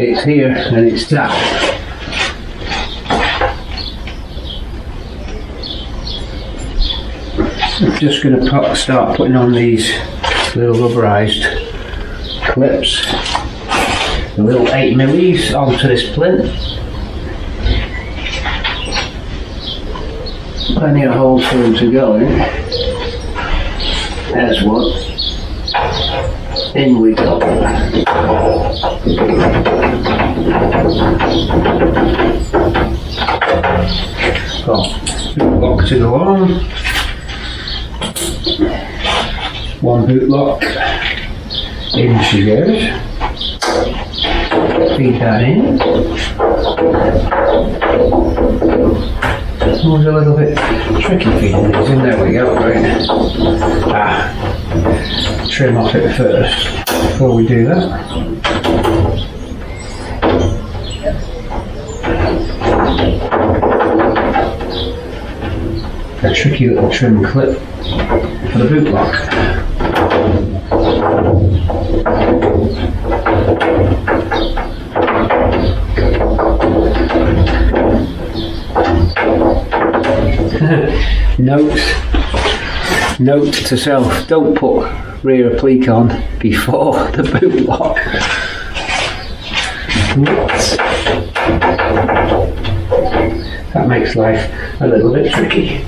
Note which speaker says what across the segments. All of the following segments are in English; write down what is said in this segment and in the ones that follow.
Speaker 1: it's here and it's that. I'm just going to start putting on these little rubberized clips, the little 8mm onto this plinth. Plenty of holes for them to go in. There's one. In we go. Got boot lock to go on. One boot lock. In she goes. Feed that in. It was a little bit tricky feeding these in. There we go, right? Trim off it first before we do that. A tricky little trim clip for the boot lock. Note to self, don't put rear applique on before the boot lock. That makes life a little bit tricky.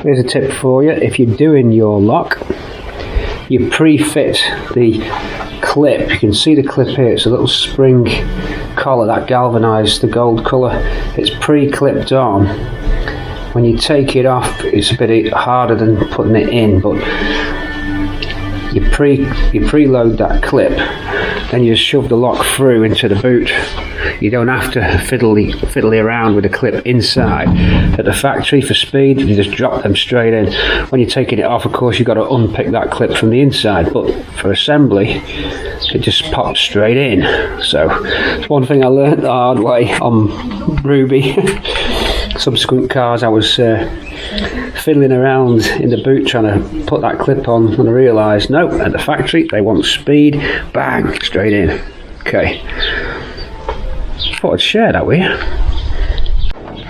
Speaker 1: Here's a tip for you: if you're doing your lock, you pre-fit the clip. You can see the clip here, it's a little spring collar, that galvanised, the gold colour. It's pre-clipped on. When you take it off, it's a bit harder than putting it in, but you preload that clip, then you just shove the lock through into the boot. You don't have to fiddly around with the clip inside. At the factory, for speed, you just drop them straight in. When you're taking it off, of course, you've got to unpick that clip from the inside, but for assembly, it just pops straight in. So it's one thing I learned the hard way on Ruby. Subsequent cars, I was fiddling around in the boot trying to put that clip on, and I realised, no, at the factory they want speed, bang, straight in. Okay, thought I'd share that with you.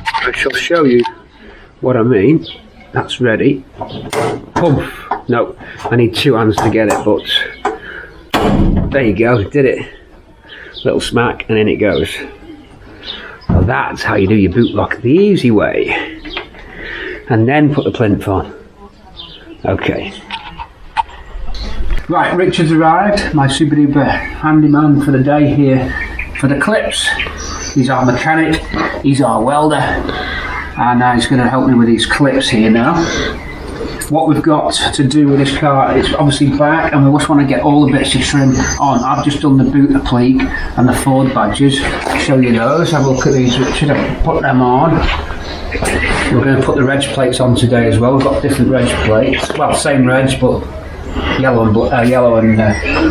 Speaker 1: I shall show you what I mean. That's ready. Poof. No, I need two hands to get it, but there you go, did it. Little smack and in it goes. Well, that's how you do your boot lock the easy way. And then put the plinth on. Okay. Right, Richard's arrived, my super duper handyman for the day here for the clips. He's our mechanic, he's our welder, and he's going to help me with these clips here now. What we've got to do with this car is obviously back, and we just want to get all the bits of trim on. I've just done the boot applique and the Ford badges. I'll show you those. Have a look at these, Richard. I'll put them on. We're going to put the reg plates on today as well. We've got different reg plates. Well, same reg, but yellow and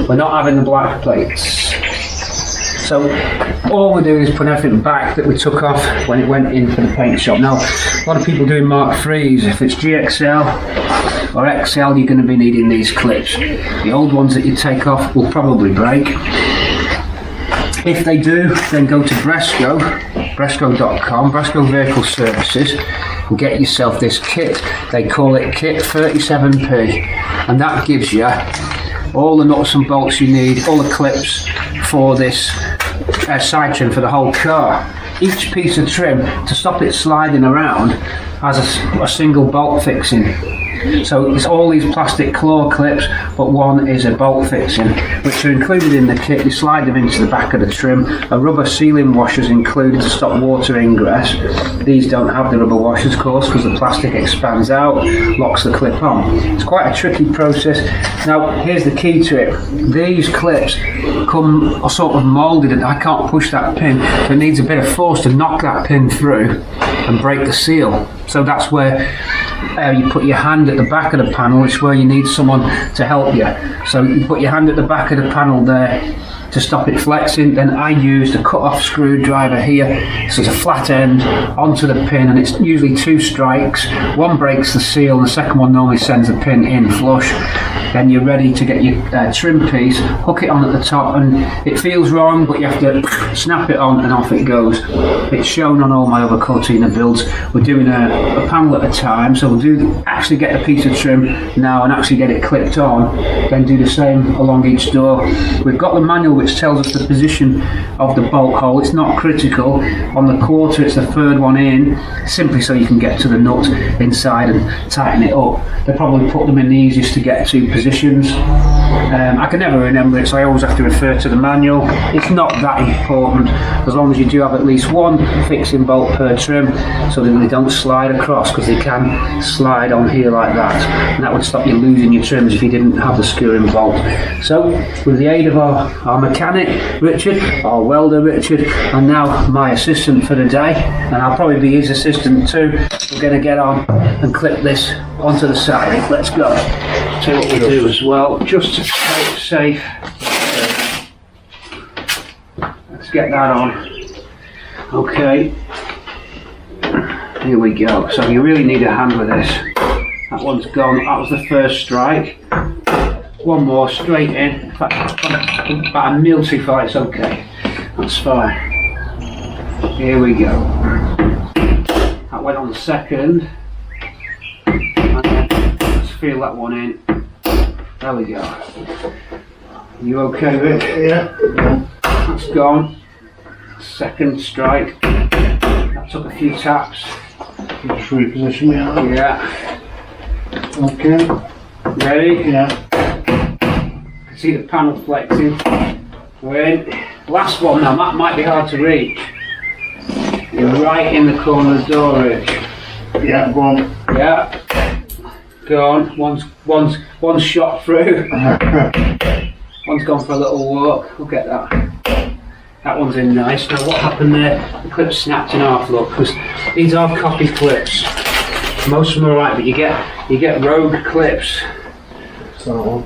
Speaker 1: we're not having the black plates. So all we do is put everything back that we took off when it went into the paint shop. Now, a lot of people doing Mark 3s. If it's GXL or XL, you're going to be needing these clips. The old ones that you take off will probably break. If they do, then go to Resto, Bresco.com, Bresco Vehicle Services, and get yourself this kit. They call it Kit 37p, and that gives you all the nuts and bolts you need, all the clips for this side trim for the whole car. Each piece of trim, to stop it sliding around, has a single bolt fixing. So it's all these plastic claw clips, but one is a bolt fixing, which are included in the kit. You slide them into the back of the trim. A rubber sealing washer is included to stop water ingress. These don't have the rubber washers, of course, because the plastic expands out, locks the clip on. It's quite a tricky process. Now, here's the key to it. These clips are sort of moulded, and I can't push that pin, so it needs a bit of force to knock that pin through and break the seal. So that's where you put your hand at the back of the panel, it's where you need someone to help you. So you put your hand at the back of the panel there to stop it flexing. Then I used a cut-off screwdriver here, so it's a flat end onto the pin, and it's usually 2 strikes. One breaks the seal, and the second one normally sends the pin in flush. Then you're ready to get your trim piece, hook it on at the top, and it feels wrong, but you have to snap it on and off it goes. It's shown on all my other Cortina builds. We're doing a panel at a time, so we'll actually get a piece of trim now and actually get it clipped on, then do the same along each door. We've got the manual which tells us the position of the bolt hole. It's not critical. On the quarter it's the 3rd one in, simply so you can get to the nut inside and tighten it up. They probably put them in the easiest to get to positions. I can never remember it, so I always have to refer to the manual. It's not that important, as long as you do have at least 1 fixing bolt per trim, so that they don't slide across, because they can slide on here like that, and that would stop you losing your trims if you didn't have the screwing bolt. So with the aid of our mechanic Richard, our welder Richard, and now my assistant for the day, and I'll probably be his assistant too, we're going to get on and clip this onto the side. Let's go. See what we do as well, just to play it safe. Let's get that on. Okay, here we go. So you really need a hand with this. That one's gone. That was the 1st strike. One more straight in. In fact, about a mil too far. It's okay. That's fine. Here we go. That went on the 2nd. And then let's feel that one in. There we go. You okay, Rick?
Speaker 2: Yeah.
Speaker 1: That's gone. 2nd strike. That took a few taps.
Speaker 2: Just reposition me out.
Speaker 1: Yeah.
Speaker 2: Okay.
Speaker 1: Ready?
Speaker 2: Yeah.
Speaker 1: You can see the panel flexing. We're in. Last one now. That might be hard to reach. You're right in the corner of the door, Rich.
Speaker 2: Yeah, go on.
Speaker 1: Yeah. Go on. One's shot through. One's gone for a little walk. We'll get that. That one's in nice. Now what happened there? The clip snapped in half, look, because these are copy clips. Most of them are alright, but you get rogue clips.
Speaker 2: So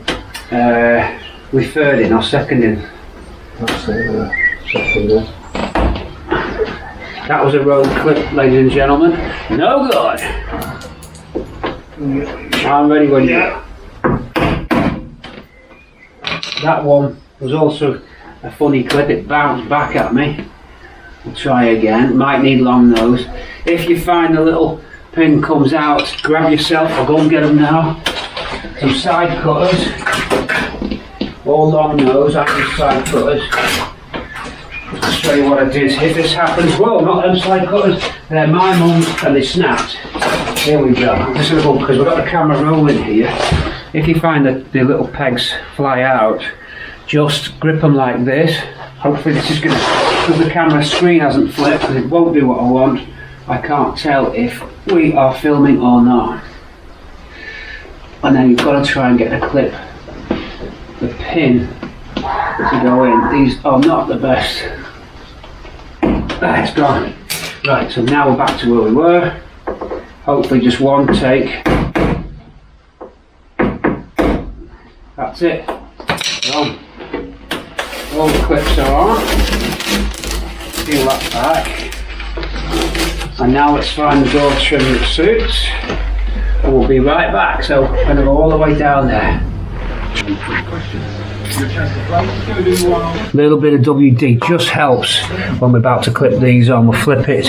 Speaker 1: with 3rd in or 2nd in.
Speaker 2: that's it. 2nd in.
Speaker 1: That was a rogue clip, ladies and gentlemen. No good. I'm ready when you are. That one was also a funny clip. It bounced back at me. We'll try again. Might need long nose. If you find the little pin comes out, grab yourself. I'll go and get them now. Some side cutters. All long nose. I use side cutters. I'll show you what I did. If this happens, whoa, not them side cutters. They're my mum's and they snapped. Here we go. I'm just going to go, because we've got the camera rolling here. If you find that the little pegs fly out, just grip them like this. Hopefully this is going to, because the camera screen hasn't flipped, because it won't do what I want. I can't tell if we are filming or not. And then you've got to try and get the clip, the pin to go in. These are not the best. It's gone. Right, so now we're back to where we were. Hopefully just one take. That's it. Done. All the clips are on. Peel that back. And now let's find the door trim that suits. And we'll be right back. So I'm going to go all the way down there. A little bit of WD just helps when we're about to clip these on. We'll flip it.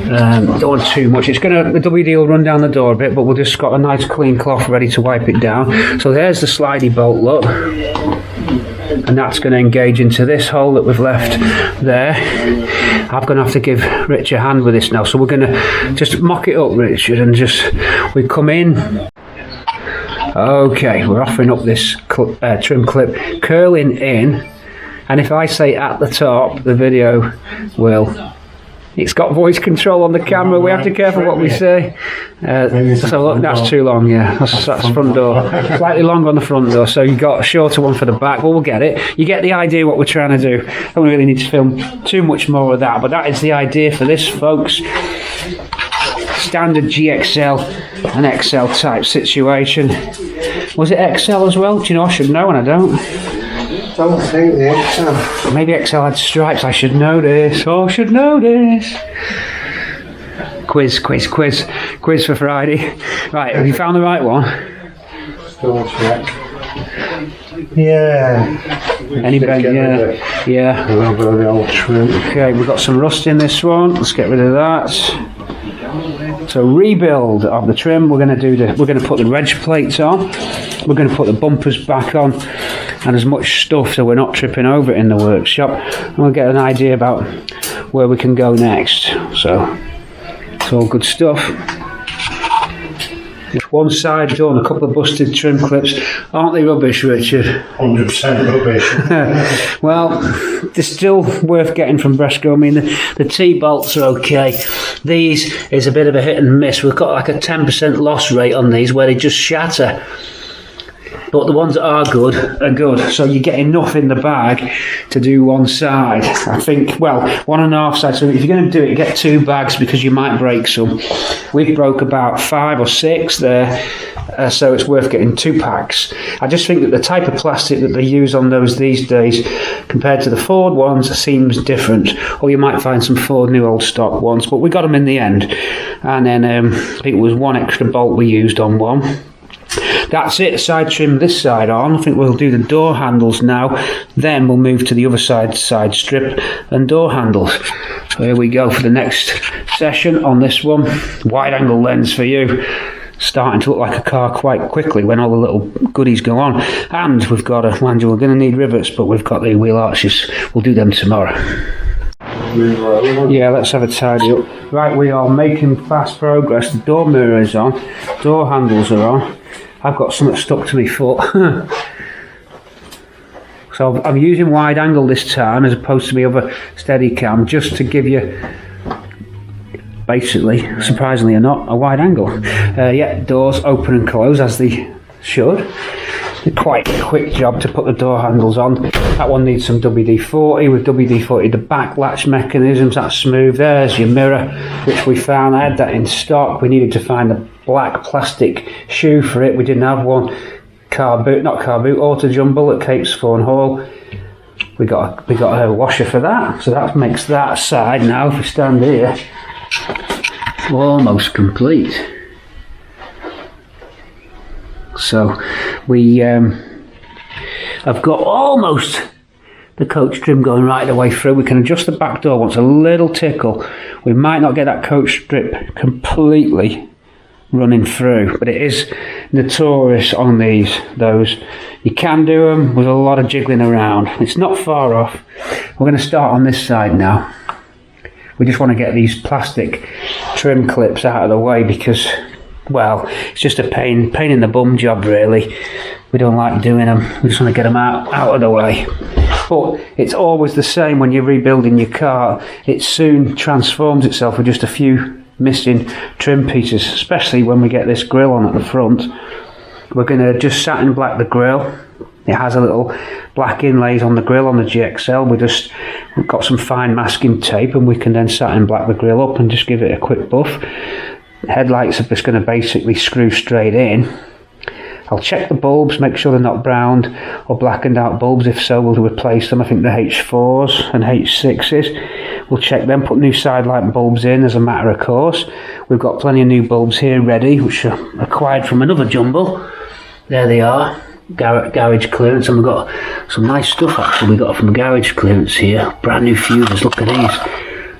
Speaker 1: Don't want too much. The WD will run down the door a bit, but we'll just got a nice clean cloth ready to wipe it down. So there's the slidey bolt, look. And that's going to engage into this hole that we've left there. I'm going to have to give Rich a hand with this now. So we're going to just mock it up, Richard, and we come in. Okay, we're offering up this trim clip, curling in, and if I say at the top, the video will. It's got voice control on the camera. We have to be careful what we say. So look, that's too long. Yeah, that's front door. Slightly longer on the front door, so you got a shorter one for the back. Well, we'll get it. You get the idea what we're trying to do. Don't really need to film too much more of that, but that is the idea for this, folks. standard GXL and XL type situation. Was it XL as well? Do you know? I should know and I don't.
Speaker 2: Don't think the XL.
Speaker 1: Maybe XL had stripes. I should know this. Oh, I should know this. Quiz for Friday. Right, have you found the right one?
Speaker 2: Still check. Yeah.
Speaker 1: Any bend? Yeah.
Speaker 2: A little bit of the old trim.
Speaker 1: Okay, we've got some rust in this one. Let's get rid of that. So rebuild of the trim. We're going to put the reg plates on. We're going to put the bumpers back on, and as much stuff so we're not tripping over it in the workshop. And we'll get an idea about where we can go next. So it's all good stuff. One side done, a couple of busted trim clips. Aren't they rubbish, Richard?
Speaker 2: 100% rubbish.
Speaker 1: Well, they're still worth getting from Resto. I mean, the T-bolts are okay. These is a bit of a hit and miss. We've got like a 10% loss rate on these where they just shatter. But the ones that are good. So you get enough in the bag to do one side. I think, well, 1.5 sides. So if you're going to do it, get 2 bags because you might break some. We've broke about 5 or 6 there. So it's worth getting 2 packs. I just think that the type of plastic that they use on those these days compared to the Ford ones seems different. Or you might find some Ford new old stock ones. But we got them in the end. And then I think it was 1 extra bolt we used on one. That's it, side trim this side on. I think we'll do the door handles now. Then we'll move to the other side strip and door handles. So here we go for the next session on this one. Wide angle lens for you. Starting to look like a car quite quickly when all the little goodies go on. And we've got mind you, we're going to need rivets, but we've got the wheel arches. We'll do them tomorrow. Yeah, let's have a tidy up. Right, we are making fast progress. The door mirror is on. Door handles are on. I've got something stuck to my foot. So I'm using wide angle this time as opposed to my other Steadicam just to give you, basically, surprisingly or not, a wide angle. Yeah, doors open and close as they should. Quite a quick job to put the door handles on. That one needs some WD-40. With WD-40 the back latch mechanisms, that's smooth. There's your mirror, which we found. I had that in stock. We needed to find a black plastic shoe for it. We didn't have one. Auto Jumble at Capes Thorn Hall. We got a washer for that. So that makes that side now, if we stand here, almost complete. So we have got almost the coach trim going right the way through. We can adjust the back door once a little tickle. We might not get that coach strip completely running through, but it is notorious on those. You can do them with a lot of jiggling around. It's not far off. We're going to start on this side now. We just want to get these plastic trim clips out of the way because, well, it's just a pain in the bum job really. We don't like doing them. We just want to get them out of the way. But it's always the same when you're rebuilding your car. It soon transforms itself with just a few missing trim pieces, especially when we get this grille on at the front. We're going to just satin black the grille. It has a little black inlays on the grille on the GXL. We've got some fine masking tape and we can then satin black the grille up and just give it a quick buff. Headlights are just going to basically screw straight in. I'll check the bulbs, make sure they're not browned or blackened out bulbs. If so, we'll replace them. I think the H4s and H6s. We'll check them, put new side light bulbs in as a matter of course. We've got plenty of new bulbs here ready, which are acquired from another jumble. There they are, garage clearance, and we've got some nice stuff actually we got from garage clearance here. Brand new fuses, look at these.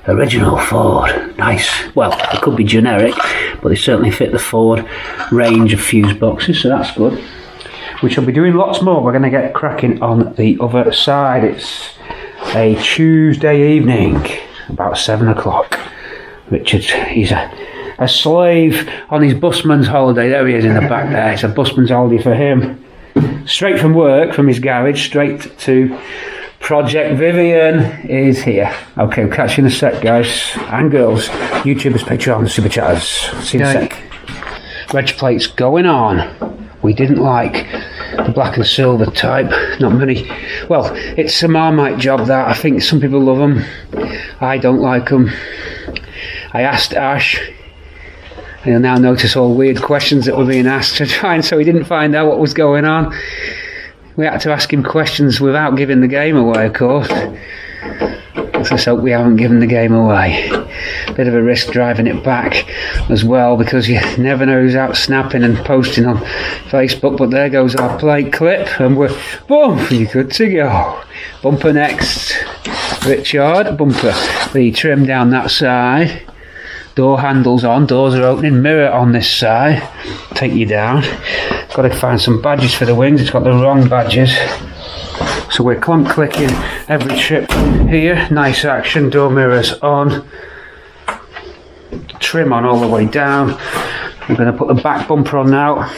Speaker 1: Original Ford, nice. Well, they could be generic, but they certainly fit the Ford range of fuse boxes, so that's good. We shall be doing lots more. We're going to get cracking on the other side. It's a Tuesday evening, about 7 o'clock. Richard, he's a slave on his busman's holiday. There he is in the back there. It's a busman's holiday for him. Straight from work, from his garage, straight to Project Vivian is here. Okay, we'll catch you in a sec, guys and girls. YouTubers, Patreon, Super Chatters. See you in a sec. Reg plates going on. We didn't like the black and silver type. Not many. Well, it's a Marmite job that. I think some people love them. I don't like them. I asked Ash He'll now notice all weird questions that were being asked to try, and so he didn't find out what was going on. We had to ask him questions without giving the game away, of course. Let's just hope we haven't given the game away. Bit of a risk driving it back as well, because you never know who's out snapping and posting on Facebook. But there goes our plate clip, and we're boom, you're good to go. Bumper next, Richard. Bumper, the trim down that side. Door handles on, doors are opening, mirror on this side. Take you down. Got to find some badges for the wings. It's got the wrong badges. So we're clump clicking every trip here. Nice action. Door mirrors on. Trim on all the way down. We're going to put the back bumper on now.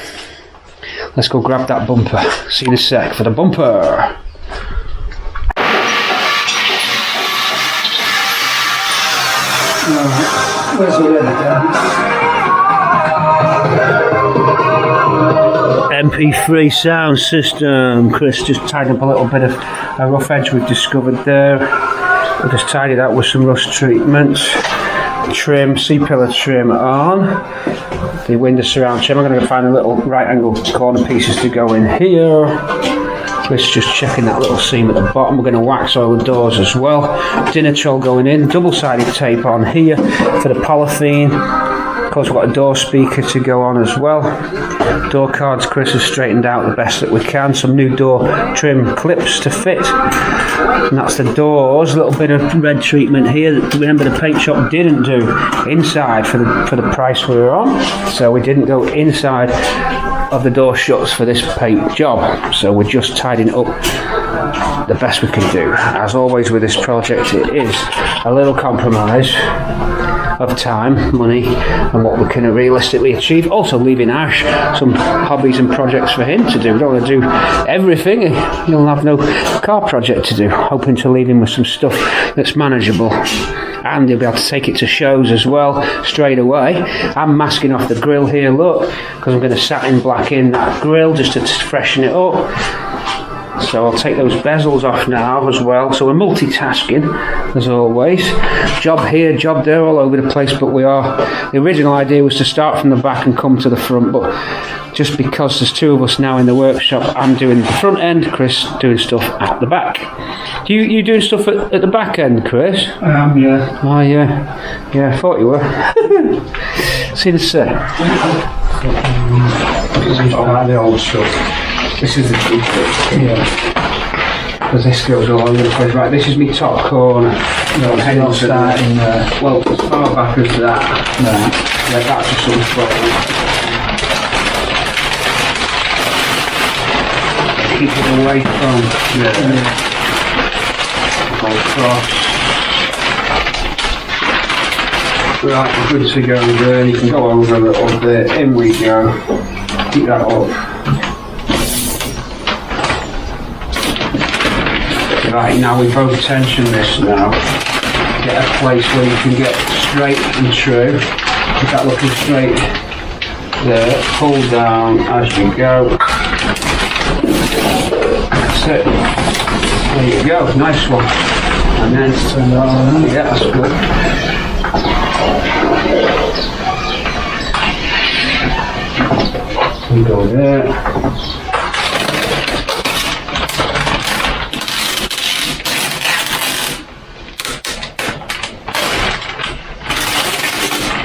Speaker 1: Let's go grab that bumper. See you in a sec for the bumper. Where's the MP3 sound system. Chris just tied up a little bit of a rough edge we've discovered there. We'll just tidy that with some rust treatments. Trim, C-pillar trim on. The window surround trim. I'm going to find a little right angle corner pieces to go in here. Chris just checking that little seam at the bottom. We're going to wax all the doors as well. Dinner troll going in. Double-sided tape on here for the polythene. Of course, we've got a door speaker to go on as well. Door cards Chris has straightened out the best that we can. Some new door trim clips to fit. And that's the doors. A little bit of red treatment here. Remember, the paint shop didn't do inside for the price we were on. So we didn't go inside of the door shuts for this paint job, so we're just tidying it up the best we can do. As always with this project, it is a little compromise of time, money, and what we can realistically achieve. Also leaving Ash some hobbies and projects for him to do. We don't want to do everything. He'll have no car project to do. Hoping to leave him with some stuff that's manageable. And he'll be able to take it to shows as well straight away. I'm masking off the grille here, look, because I'm going to satin black in that grille just to freshen it up. So I'll take those bezels off now as well. So we're multitasking as always. Job here, job there, all over the place, but the original idea was to start from the back and come to the front, but just because there's two of us now in the workshop, I'm doing the front end, Chris doing stuff at the back. You doing stuff at the back end, Chris?
Speaker 2: I am, yeah.
Speaker 1: Oh yeah. Yeah, I thought you were. See the set.
Speaker 2: This is all the old stuff.
Speaker 1: This is the cheap bit. Yeah. Because this goes all over the place. Right, this is my top corner.
Speaker 2: No, it's not starting there.
Speaker 1: Well, as far back as that.
Speaker 2: No.
Speaker 1: Yeah, that's just some problem. Keep it away from go across. Right, we're good to go there. You can go over a little bit. In we go. Keep that up. Right, now we both tension this now. Get a place where you can get straight and true. Keep that looking straight there. Pull down as you go. That's it. There you go, nice one. And then turn that on. Yeah, that's good. We go there.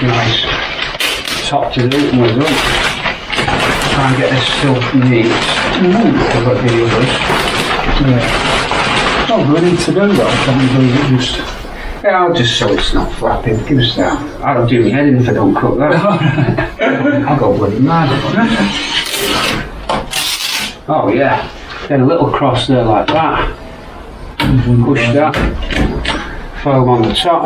Speaker 1: Nice. Top to the open was up. Try and get this still neat. I've got the others.
Speaker 2: Yeah. Oh, do I need to do that? Can we do it just...
Speaker 1: Yeah, I'll just so it's not flapping. Give us that. I don't do my head in if I don't cook that. I'll go bloody mad. Oh yeah. Then a little cross there like that. Push that. Foam on the top.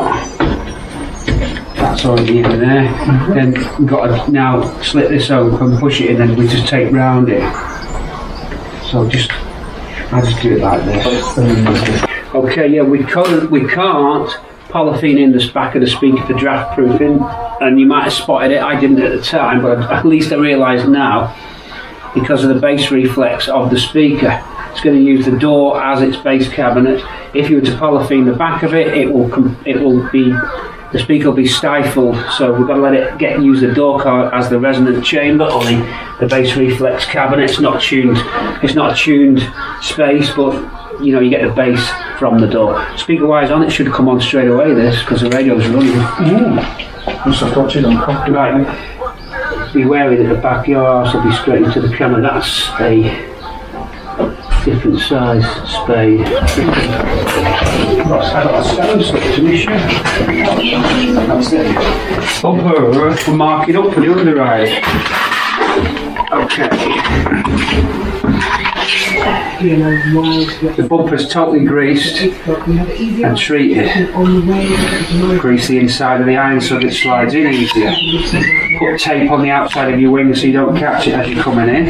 Speaker 1: That's already in there. Then we've got to now slit this open, push it in, and we just take round it. So I just do it like this. Okay, yeah, we can't polythene in the back of the speaker for draft proofing, and you might have spotted it. I didn't at the time, but at least I realise now, because of the base reflex of the speaker, it's going to use the door as its base cabinet. If you were to polythene the back of it, it will be the speaker will be stifled, so we've got to let it use the door card as the resonant chamber or the bass reflex cabinet. It's not tuned. It's not a tuned space, but you know you get the bass from the door. Speaker wise on it should come on straight away. This because the radio's running.
Speaker 2: Must have got it on copy.
Speaker 1: Right. Be wary that the back of your arse will be straight into the camera. That's a different size spade. Bumper, we'll mark it up for the underride. Okay. The bumper's totally greased and treated. Grease the inside of the iron so that it slides in easier. Put tape on the outside of your wing so you don't catch it as you're coming in.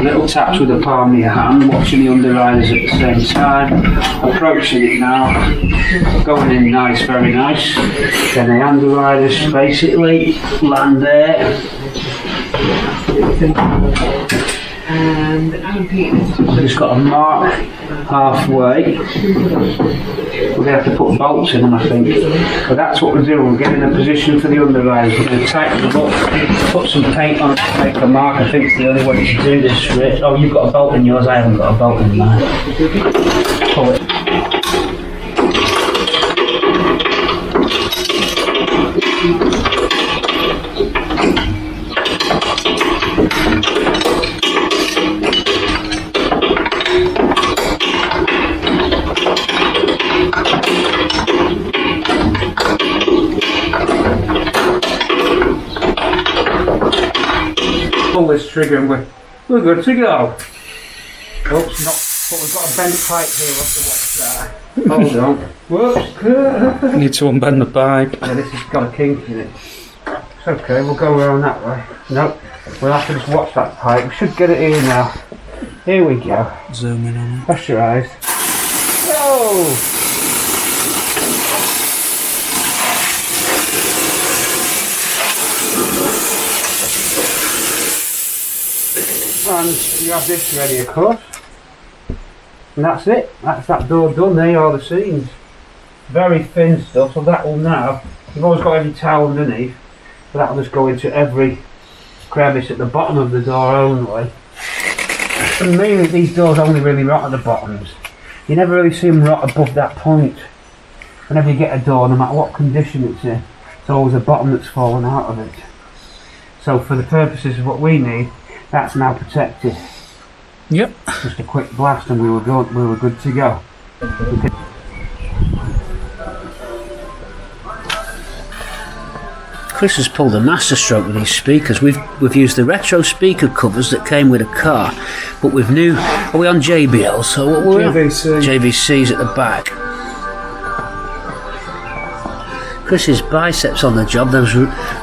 Speaker 1: Little taps with the palm of your hand, watching the underriders at the same time. Approaching it now. Going in nice, very nice. Then the underriders basically land there. So it's got a mark halfway. We're going to have to put bolts in them, I think. But that's what we're doing. We're getting a position for the underriders. We're going to tighten them up, put some paint on it to make the mark. I think it's the only way to do this straight. Oh, you've got a bolt in yours. I haven't got a bolt in mine. Pull it. Pull this trigger and we're good to go. Oops, not. But we've got a bent pipe here. We'll have to watch that. Hold on. Whoops.
Speaker 2: Need to unbend the pipe.
Speaker 1: Yeah, this has got a kink in it. It's okay, we'll go around that way. Nope, we'll have to just watch that pipe. We should get it here now. Here we go.
Speaker 2: Zoom in on it.
Speaker 1: Pressurised. Go! And you have this ready, of course. And that's it. That's that door done. There are the seams. Very thin stuff, so that will now, you've always got every towel underneath, so that will just go into every crevice at the bottom of the door only. And mainly these doors only really rot at the bottoms. You never really see them rot above that point. Whenever you get a door, no matter what condition it's in, it's always the bottom that's fallen out of it. So for the purposes of what we need, that's now protected.
Speaker 2: Yep.
Speaker 1: Just a quick blast and we were good to go. Okay. Chris has pulled a masterstroke with these speakers. We've used the retro speaker covers that came with a car, but with new. Are we on JBL? So what were we on? JVC's at the back. Chris's biceps on the job. Those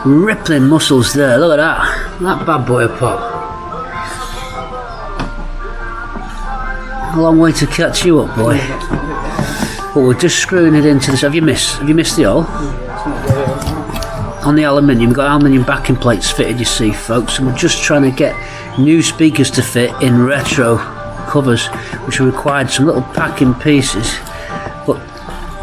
Speaker 1: rippling muscles there. Look at that. That bad boy pop. A long way to catch you up, boy. But we're just screwing it into this. Have you missed the hole? On the aluminium, we've got aluminium backing plates fitted, you see, folks, and we're just trying to get new speakers to fit in retro covers, which required some little packing pieces. But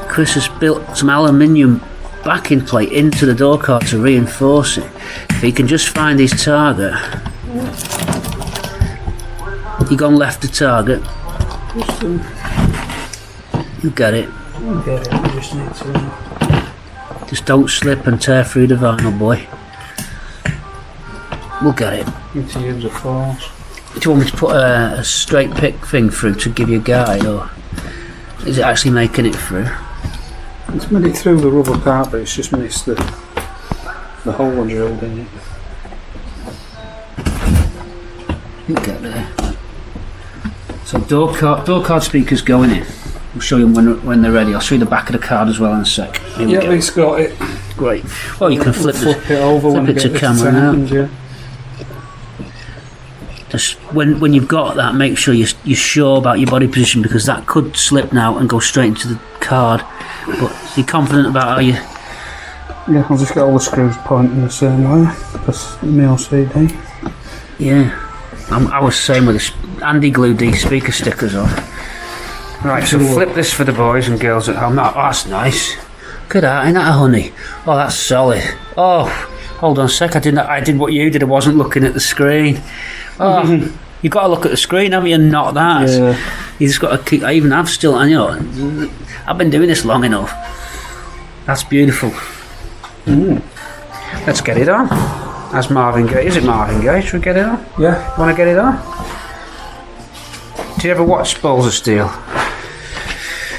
Speaker 1: Chris has built some aluminium backing plate into the door card to reinforce it. If he can just find his target. You gone left the target. You get it.
Speaker 2: I get it, I just need to.
Speaker 1: Just don't slip and tear through the vinyl, boy. We'll get it.
Speaker 2: Need to use a force.
Speaker 1: Do you want me to put a straight pick thing through to give you a guide, or is it actually making it through?
Speaker 2: It's made it through the rubber part, but it's just missed the hole drilled in it.
Speaker 1: You get there. So door card speakers going in. We'll show you when they're ready. I'll show you the back of the card as well in a sec. Here we
Speaker 2: Yeah,
Speaker 1: go.
Speaker 2: it's got it.
Speaker 1: Great. Well, you can flip
Speaker 2: it over when
Speaker 1: it
Speaker 2: you
Speaker 1: to
Speaker 2: get
Speaker 1: camera now.
Speaker 2: yeah.
Speaker 1: Just when you've got that, make sure you're sure about your body position, because that could slip now and go straight into the card. But you're confident about how you.
Speaker 2: Yeah, I'll just get all the screws pointing the same way because my OCD.
Speaker 1: Yeah, I was saying with this. Andy glued these speaker stickers on. Right, so flip this for the boys and girls at home. That's nice. Look at that, ain't that a honey? Oh, that's solid. Oh, hold on a sec, I did what you did, I wasn't looking at the screen. Oh, you've got to look at the screen, haven't you, and not that.
Speaker 2: Yeah.
Speaker 1: You just got to keep, I even have still, and you know, I've been doing this long enough. That's beautiful. Let's get it on. That's Marvin Gaye. Is it Marvin Gaye? Should we get it on?
Speaker 2: Yeah.
Speaker 1: Want to get it on? Do you ever watch Balls of Steel?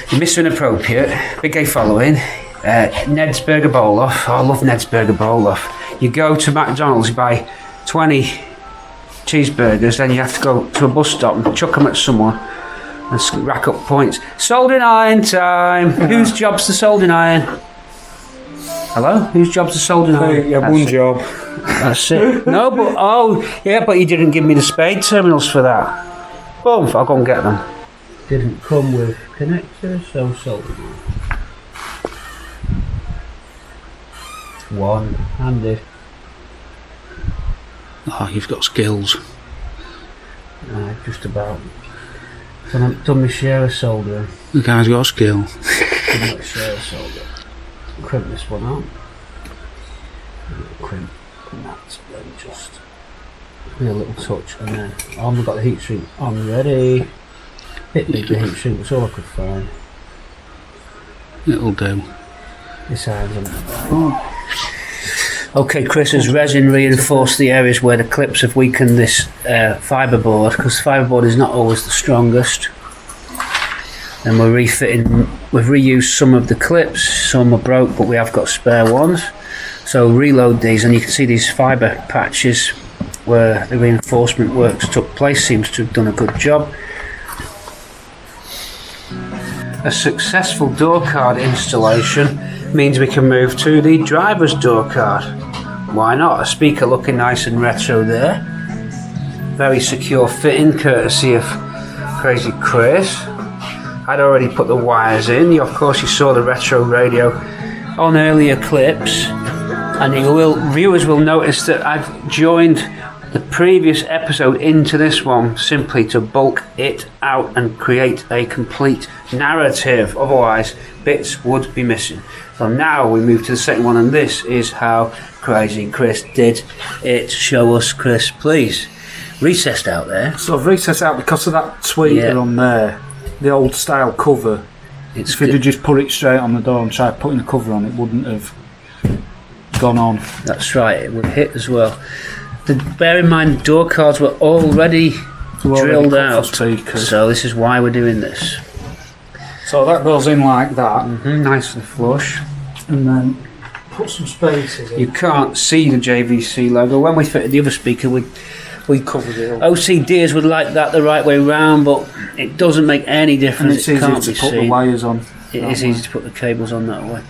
Speaker 1: Mr. Inappropriate, big gay following, Ned's Burger Bowl Off. Oh, I love Ned's Burger Bowl Off. You go to McDonald's, you buy 20 cheeseburgers, then you have to go to a bus stop and chuck them at someone and rack up points. Soldering iron time. Whose job's the soldering iron? Hello? Whose job's the soldering iron?
Speaker 2: Yeah, one job.
Speaker 1: That's it. No, but but you didn't give me the spade terminals for that. Boom, I'll go and get them. Didn't come with connectors, so soldering. One handed.
Speaker 2: Oh, you've got skills.
Speaker 1: Just about. Done my share of soldering.
Speaker 2: The guy's got skill.
Speaker 1: Done my share of soldering. Crimp this one out. Crimp. And that's then just a little touch, and then we've got the heat shrink on ready. Bit big, the heat shrink was all I could find.
Speaker 2: It'll do.
Speaker 1: This iron's on the Okay, Chris has resin reinforced the areas where the clips have weakened this fibreboard, because fibreboard is not always the strongest. And we're refitting, we've reused some of the clips, some are broke, but we have got spare ones. So reload these, and you can see these fibre patches where the reinforcement works took place. Seems to have done a good job. A successful door card installation means we can move to the driver's door card. Why not? A speaker looking nice and retro there. Very secure fitting, courtesy of Crazy Chris. I'd already put the wires in. Of course, you saw the retro radio on earlier clips, and viewers will notice that I've joined the previous episode into this one simply to bulk it out and create a complete narrative. Otherwise, bits would be missing. So now we move to the second one, and this is how Crazy Chris did it. Show us, Chris, please. Recessed out there.
Speaker 2: So I've recessed out because of that tweeter on there. The old style cover. If you'd have just put it straight on the door and tried putting a cover on, it wouldn't have gone on.
Speaker 1: That's right, it would hit as well. Bear in mind, door cards were already drilled out, so this is why we're doing this.
Speaker 2: So that goes in like that,
Speaker 1: nice and flush.
Speaker 2: And then put some spaces in.
Speaker 1: You can't see the JVC logo. When we fitted the other speaker, we covered it up. OCDers would like that the right way round, but it doesn't make any difference.
Speaker 2: And it's easy to put the wires on.
Speaker 1: It is easy to put the cables on that way.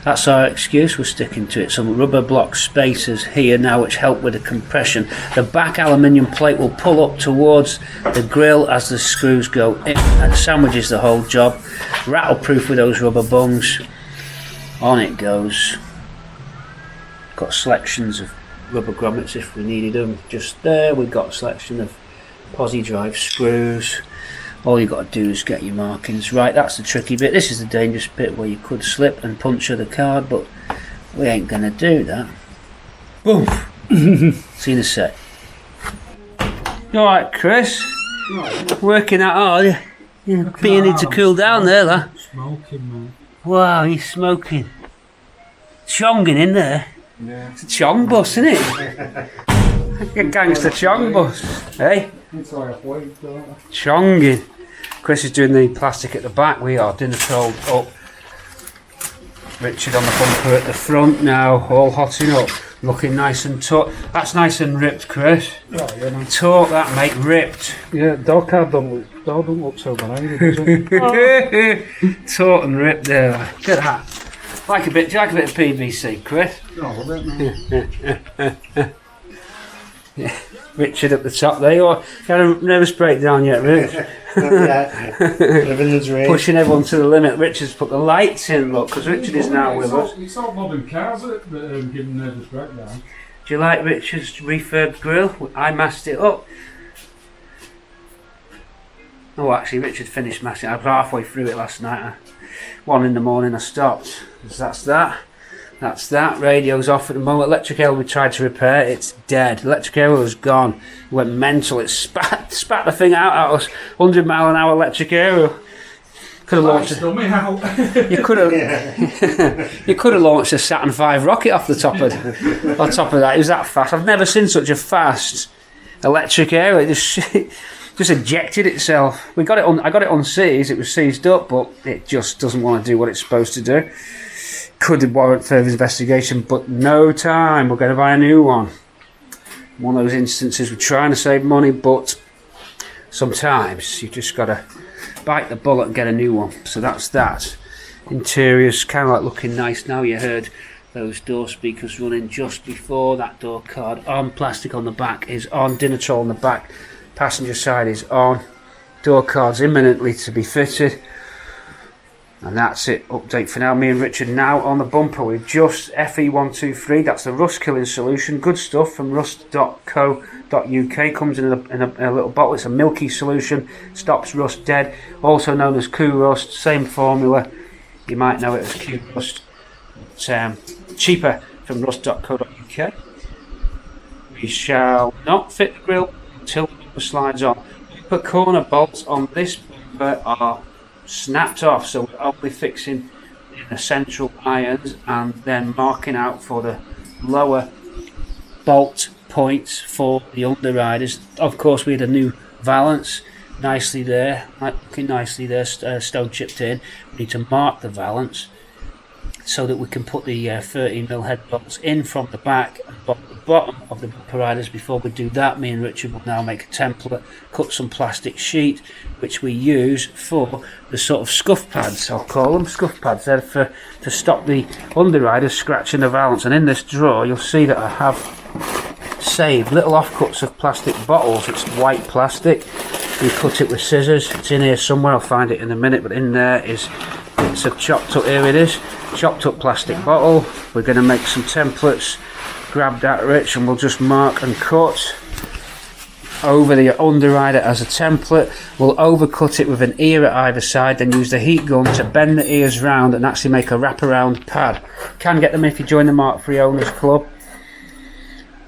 Speaker 1: That's our excuse, we're sticking to it. Some rubber block spacers here now which help with the compression. The back aluminium plate will pull up towards the grille as the screws go in and sandwiches the whole job. Rattle proof with those rubber bungs. On it goes. Got selections of rubber grommets if we needed them. Just there we've got a selection of posi drive screws. All you've got to do is get your markings right. That's the tricky bit. This is the dangerous bit where you could slip and puncture the card, but we ain't going to do that. Boom! See you in a sec. You alright, Chris? Right. Working out hard. You're beginning to cool down there, lad.
Speaker 2: Smoking, man.
Speaker 1: Wow, you're smoking. Chonging in there.
Speaker 2: Yeah.
Speaker 1: It's a chong bus, isn't it? A gangster chong bus. Hey?
Speaker 2: It's like a wave, don't it?
Speaker 1: Chonging. Chris is doing the plastic at the back. We are dinner rolled up. Richard on the bumper at the front now, all hotting up, looking nice and taut. That's nice and ripped, Chris.
Speaker 2: Oh, yeah, man.
Speaker 1: Taut that, mate, ripped.
Speaker 2: Yeah, door card don't look so bad either, does it?
Speaker 1: Taut and ripped there. Look at that. Do you like a bit of PVC, Chris?
Speaker 2: Oh, I love it, man.
Speaker 1: Yeah. Richard at the top there. You had a nervous breakdown yet, Rich?
Speaker 3: Living the dream.
Speaker 1: Pushing everyone to the limit. Richard's put the lights in, look, because Richard is now with us.
Speaker 2: It's all modern cars that give them nervous breakdown.
Speaker 1: Do you like Richard's refurbed grille? I masked it up. Oh, actually, Richard finished masking it. I was halfway through it last night. 1 in the morning I stopped. So that's that. Radio's off at the moment. Electric air we tried to repair, it's dead. Electric air was gone. It went mental. It spat the thing out at us. 100 mile an hour electric air. Could have launched. You could have. You could have launched a Saturn V rocket off the top of. On top of that, it was that fast. I've never seen such a fast electric air. It just ejected itself. We got it on. I got it on seized. It was seized up, but it just doesn't want to do what it's supposed to do. Could warrant further investigation, but no time. We're going to buy a new one. One of those instances we're trying to save money, but sometimes you just got to bite the bullet and get a new one. So that's that. Interior's kind of like looking nice now. You heard those door speakers running just before. That door card on. Plastic on the back is on. Dinner troll on the back. Passenger side is on. Door cards imminently to be fitted. And that's it. Update for now. Me and Richard now on the bumper with just VE 514L. That's the rust killing solution. Good stuff from rust.co.uk. Comes in a little bottle. It's a milky solution. Stops rust dead. Also known as Q Rust. Same formula. You might know it as Q Rust. It's cheaper from rust.co.uk. We shall not fit the grille until the bumper slides on. The corner bolts on this bumper are snapped off, so we're only fixing the central irons and then marking out for the lower bolt points for the underriders. Of course, we had a new valance nicely there, looking nicely there, stone chipped in. We need to mark the valance so that we can put the 13mm head bolts in from the back and the bottom of the bumper riders. Before we do that, me and Richard will now make a template, cut some plastic sheet which we use for the sort of scuff pads. I'll call them scuff pads. They're to stop the underriders scratching the valance. And in this drawer you'll see that I have saved little offcuts of plastic bottles. It's white plastic. We cut it with scissors. It's in here somewhere, I'll find it in a minute, but in there is, it's a chopped up, here it is, chopped up plastic bottle. We're going to make some templates. Grab that, Rich, and we'll just mark and cut over the underrider as a template. We'll overcut it with an ear at either side, then use the heat gun to bend the ears round and actually make a wraparound pad. Can get them if you join the Mark III Owners Club.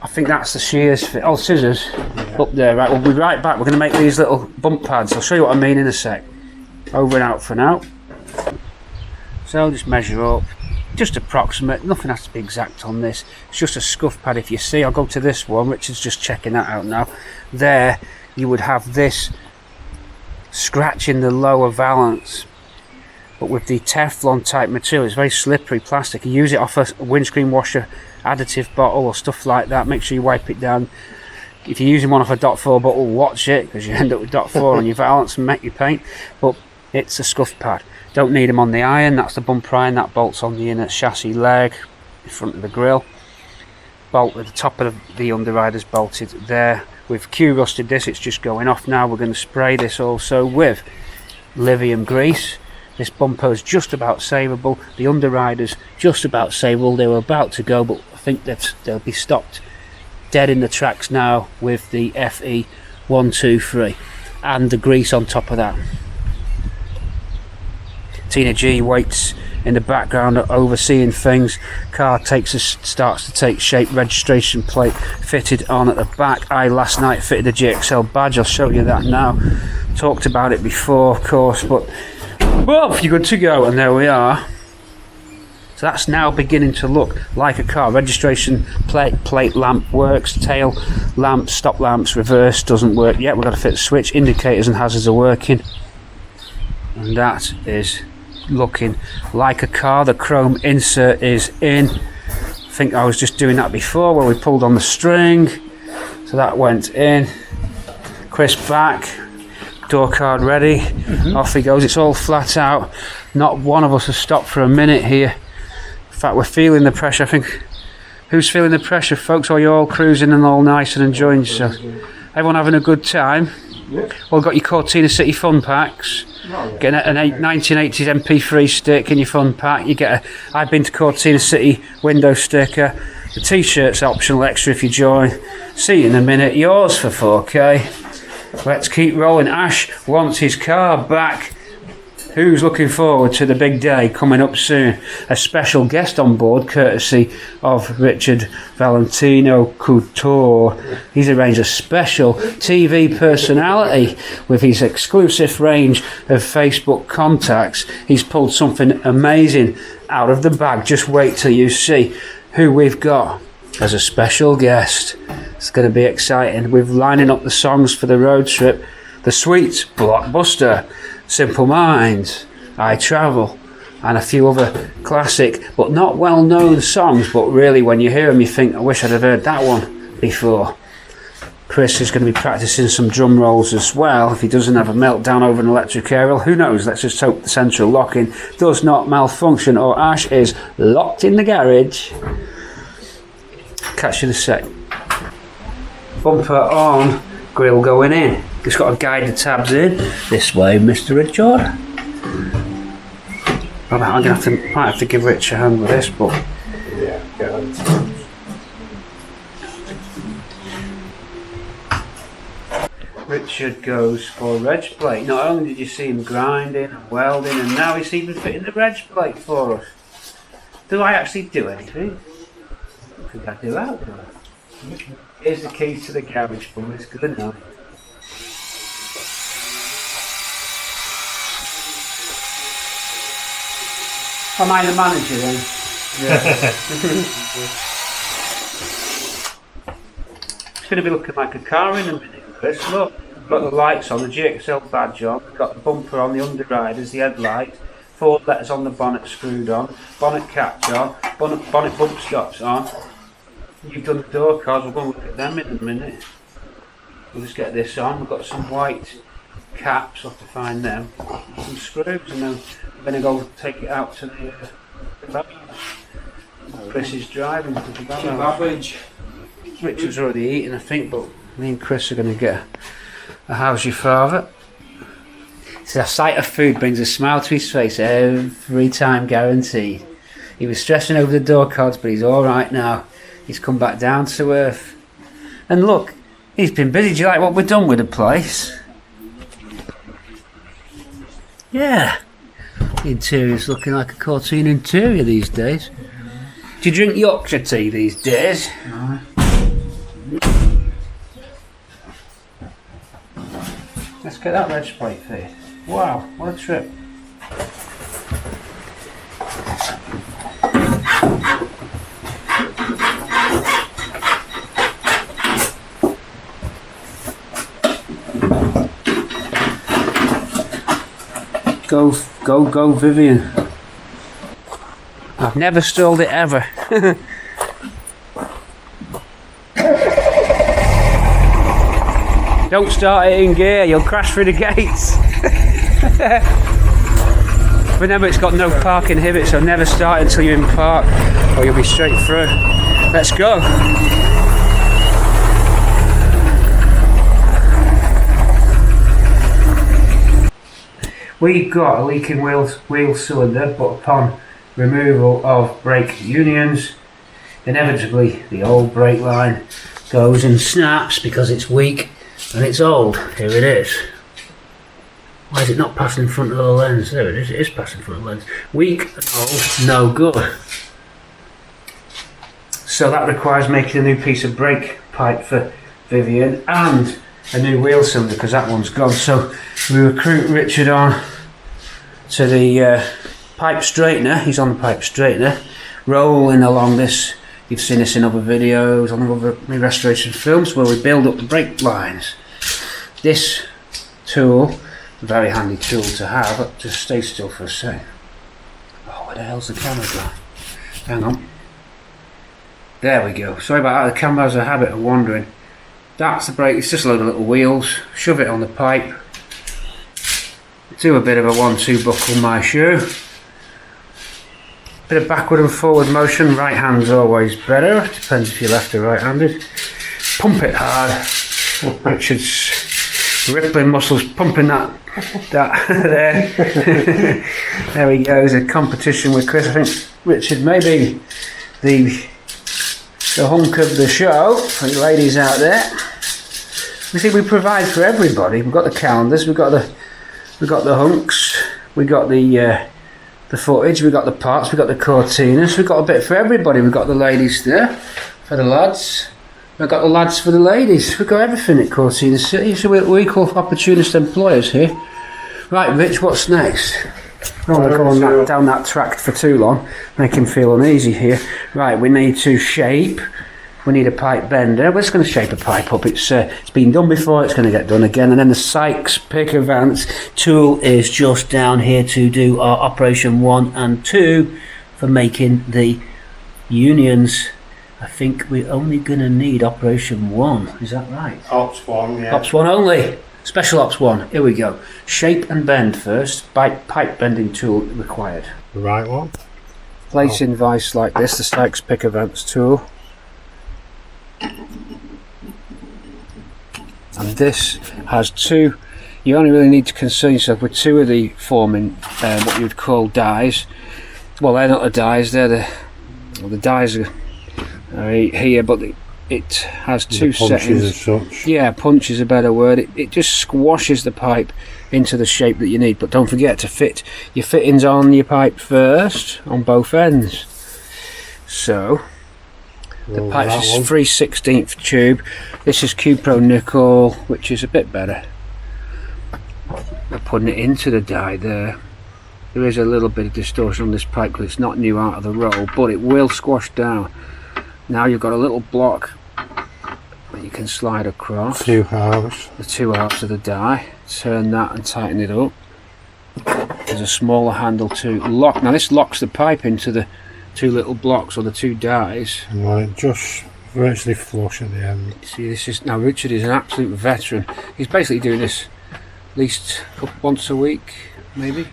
Speaker 1: I think that's the shears fit. Oh, scissors up there. Right, we'll be right back. We're going to make these little bump pads. I'll show you what I mean in a sec. Over and out for now. So just measure up, just approximate, nothing has to be exact on this. It's just a scuff pad. If you see, I'll go to this one. Richard's just checking that out now. There you would have this scratching the lower valance, but with the Teflon type material, it's very slippery plastic. You use it off a windscreen washer additive bottle or stuff like that. Make sure you wipe it down. If you're using one off a .4 bottle, watch it, because you end up with .4 on your valance and make your paint. But it's a scuff pad. Don't need them on the iron. That's the bumper iron. That bolts on the inner chassis leg in front of the grille. Bolt at the top of the underrider's bolted there. We've Q rusted this. It's just going off now. We're going to spray this also with lithium grease. This bumper is just about savable. The underrider's just about savable. They were about to go, but I think they'll be stopped dead in the tracks now with the VE 514L and the grease on top of that. Tina G waits in the background overseeing things. Car starts to take shape. Registration plate fitted on at the back. I last night fitted the GXL badge. I'll show you that now. Talked about it before, of course, but well, you're good to go, and there we are. So that's now beginning to look like a car. Registration plate lamp works. Tail lamp, stop lamps, reverse doesn't work yet. We've got to fit the switch. Indicators and hazards are working, and that is looking like a car. The chrome insert is in. I think I was just doing that before where we pulled on the string, so that went in. Crisp back, door card ready. Off he goes. It's all flat out. Not one of us has stopped for a minute here. In fact, we're feeling the pressure. I think, who's feeling the pressure, folks? Are you all cruising and all nice and enjoying yourself? Everyone having a good time? All got your Cortina City fun packs. Getting a 1980s MP3 stick in your fun pack. You get a I've been to Cortina City window sticker. The t-shirt's optional extra if you join. See you in a minute. Yours for 4K. Let's keep rolling. Ash wants his car back Who's looking forward to the big day coming up soon? A special guest on board, courtesy of Richard Valentino Couture. He's arranged a special TV personality with his exclusive range of Facebook contacts. He's pulled something amazing out of the bag. Just wait till you see who we've got as a special guest. It's going to be exciting. We're lining up the songs for the road trip. The Sweets, Blockbuster, Simple Minds, I Travel, and a few other classic but not well known songs, but really when you hear them you think, I wish I'd have heard that one before. Chris is going to be practicing some drum rolls as well. If he doesn't have a meltdown over an electric aerial, who knows? Let's just hope the central locking does not malfunction or Ash is locked in the garage. Catch you in a sec. Bumper on, grille going in. Just got to guide the tabs in. This way, Mr. Richard. I'm gonna might have to give Rich a hand with this, but
Speaker 3: Yeah, go on.
Speaker 1: Richard goes for reg plate. Not only did you see him grinding and welding, and now he's even fitting the reg plate for us. Do I actually do anything? I think I do outdoor. Here's the keys to the garage, boys. Good night. Am I the manager then? Yeah. It's going to be looking like a car in a minute, Chris. Look, got the lights on, the GXL badge on, got the bumper on, the underriders, the headlights, 4 letters on the bonnet screwed on, bonnet caps on, bonnet bump stops on. You've done the door cards, we'll go and look at them in a minute. We'll just get this on. We've got some white caps, we'll have to find them, some screws, and then we're going to go take it out to the garage. Chris is driving to the garage. Richard's already eaten, I think, but me and Chris are going to get a how's your father. So a sight of food brings a smile to his face every time, guaranteed. He was stressing over the door cards, but he's alright now. He's come back down to earth. And look, he's been busy. Do you like what we've done with the place? Yeah. The interior's looking like a Cortina interior these days. Do you drink Yorkshire tea these days?
Speaker 2: No.
Speaker 1: Let's get that reg plate fitted. Wow, what a trip. Go, Vivian. I've never stalled it ever. Don't start it in gear, you'll crash through the gates. Remember, it's got no park inhibit, so never start until you're in park, or you'll be straight through. Let's go. We've got a leaking wheel cylinder, but upon removal of brake unions, inevitably the old brake line goes and snaps because it's weak and it's old. Here it is. Why is it not passing in front of the lens? There it is, it is passing in front of the lens. Weak and old, no good. So that requires making a new piece of brake pipe for Vivian and a new wheel cylinder because that one's gone. So we recruit Richard on to the pipe straightener. He's on the pipe straightener, rolling along this. You've seen this in other videos, on other restoration films where we build up the brake lines. This tool, a very handy tool to have. Just stay still for a sec. Oh, where the hell's the camera gone? Hang on. There we go. Sorry about that, the camera has a habit of wandering. That's the brake, it's just a load of little wheels. Shove it on the pipe. Do a bit of a 1-2 buckle my shoe. Bit of backward and forward motion. Right hand's always better. Depends if you're left or right handed. Pump it hard. Richard's rippling muscles pumping that there. There we go. There's a competition with Chris. I think Richard may be the hunk of the show for the ladies out there. We think we provide for everybody. We've got the calendars, we've got the hunks, we got the footage, we got the parts, we got the Cortinas, we got a bit for everybody. We got the ladies there for the lads. We've got the lads for the ladies. We've got everything at Cortina City, so we're equal opportunist employers here. Right, Rich, what's next? I don't want to go on down that track for too long, make him feel uneasy here. Right, we need to shape. We need a pipe bender. We're just going to shape a pipe up. It's been done before, it's going to get done again. And then the Sykes Pick Advance tool is just down here to do our Operation 1 and 2 for making the unions. I think we're only going to need Operation 1, is that right?
Speaker 3: Ops 1, yeah.
Speaker 1: Ops 1 only. Special Ops 1, here we go. Shape and bend first, pipe bending tool required.
Speaker 3: The right one.
Speaker 1: Place in vise like this, the Sykes Pick Advance tool. And this has two, you only really need to concern yourself with two of the forming, what you would call dies. Well, they're not the dies, they're the dies are here, but it has two settings.
Speaker 3: As such.
Speaker 1: Yeah, punch is a better word. It just squashes the pipe into the shape that you need, but don't forget to fit your fittings on your pipe first on both ends. So the pipe is 3/16 tube. This is Cupro nickel, which is a bit better. We're putting it into the die there. There is a little bit of distortion on this pipe because it's not new out of the roll, but it will squash down. Now you've got a little block that you can slide across.
Speaker 3: Two halves.
Speaker 1: The two halves of the die. Turn that and tighten it up. There's a smaller handle to lock. Now this locks the pipe into the two little blocks or the two dies.
Speaker 3: And like just virtually flush at the end.
Speaker 1: See, this is now Richard is an absolute veteran. He's basically doing this at least once a week, maybe.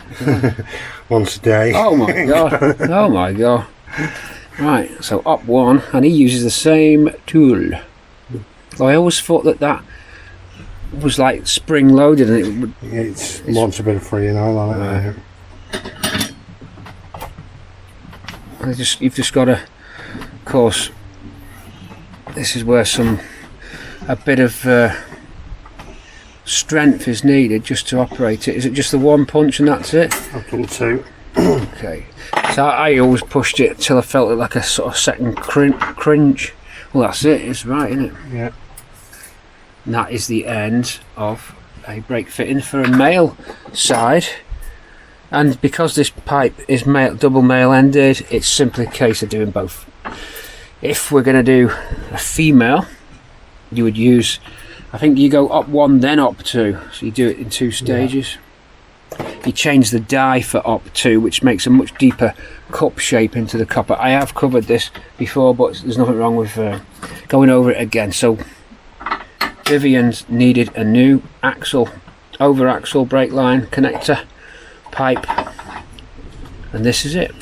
Speaker 3: Once a day.
Speaker 1: Oh my god! Oh my god! Right, so up one, and he uses the same tool. I always thought that was like spring loaded, and it would.
Speaker 3: It's wants a bit of free and all like
Speaker 1: that. You've just got to, of course. This is where a bit of strength is needed just to operate it. Is it just the one punch and that's it?
Speaker 3: I've done two.
Speaker 1: Okay. So I always pushed it till I felt it like a sort of second cringe. Well, that's it. It's right, isn't it?
Speaker 3: Yeah.
Speaker 1: And that is the end of a brake fitting for a male side. And because this pipe is double male ended, it's simply a case of doing both. If we're going to do a female, you would use, I think you go up one then up two, so you do it in two stages. You change the die for up two, which makes a much deeper cup shape into the copper. I have covered this before, but there's nothing wrong with going over it again. So Vivian's needed a new axle, over axle brake line connector pipe, and this is it.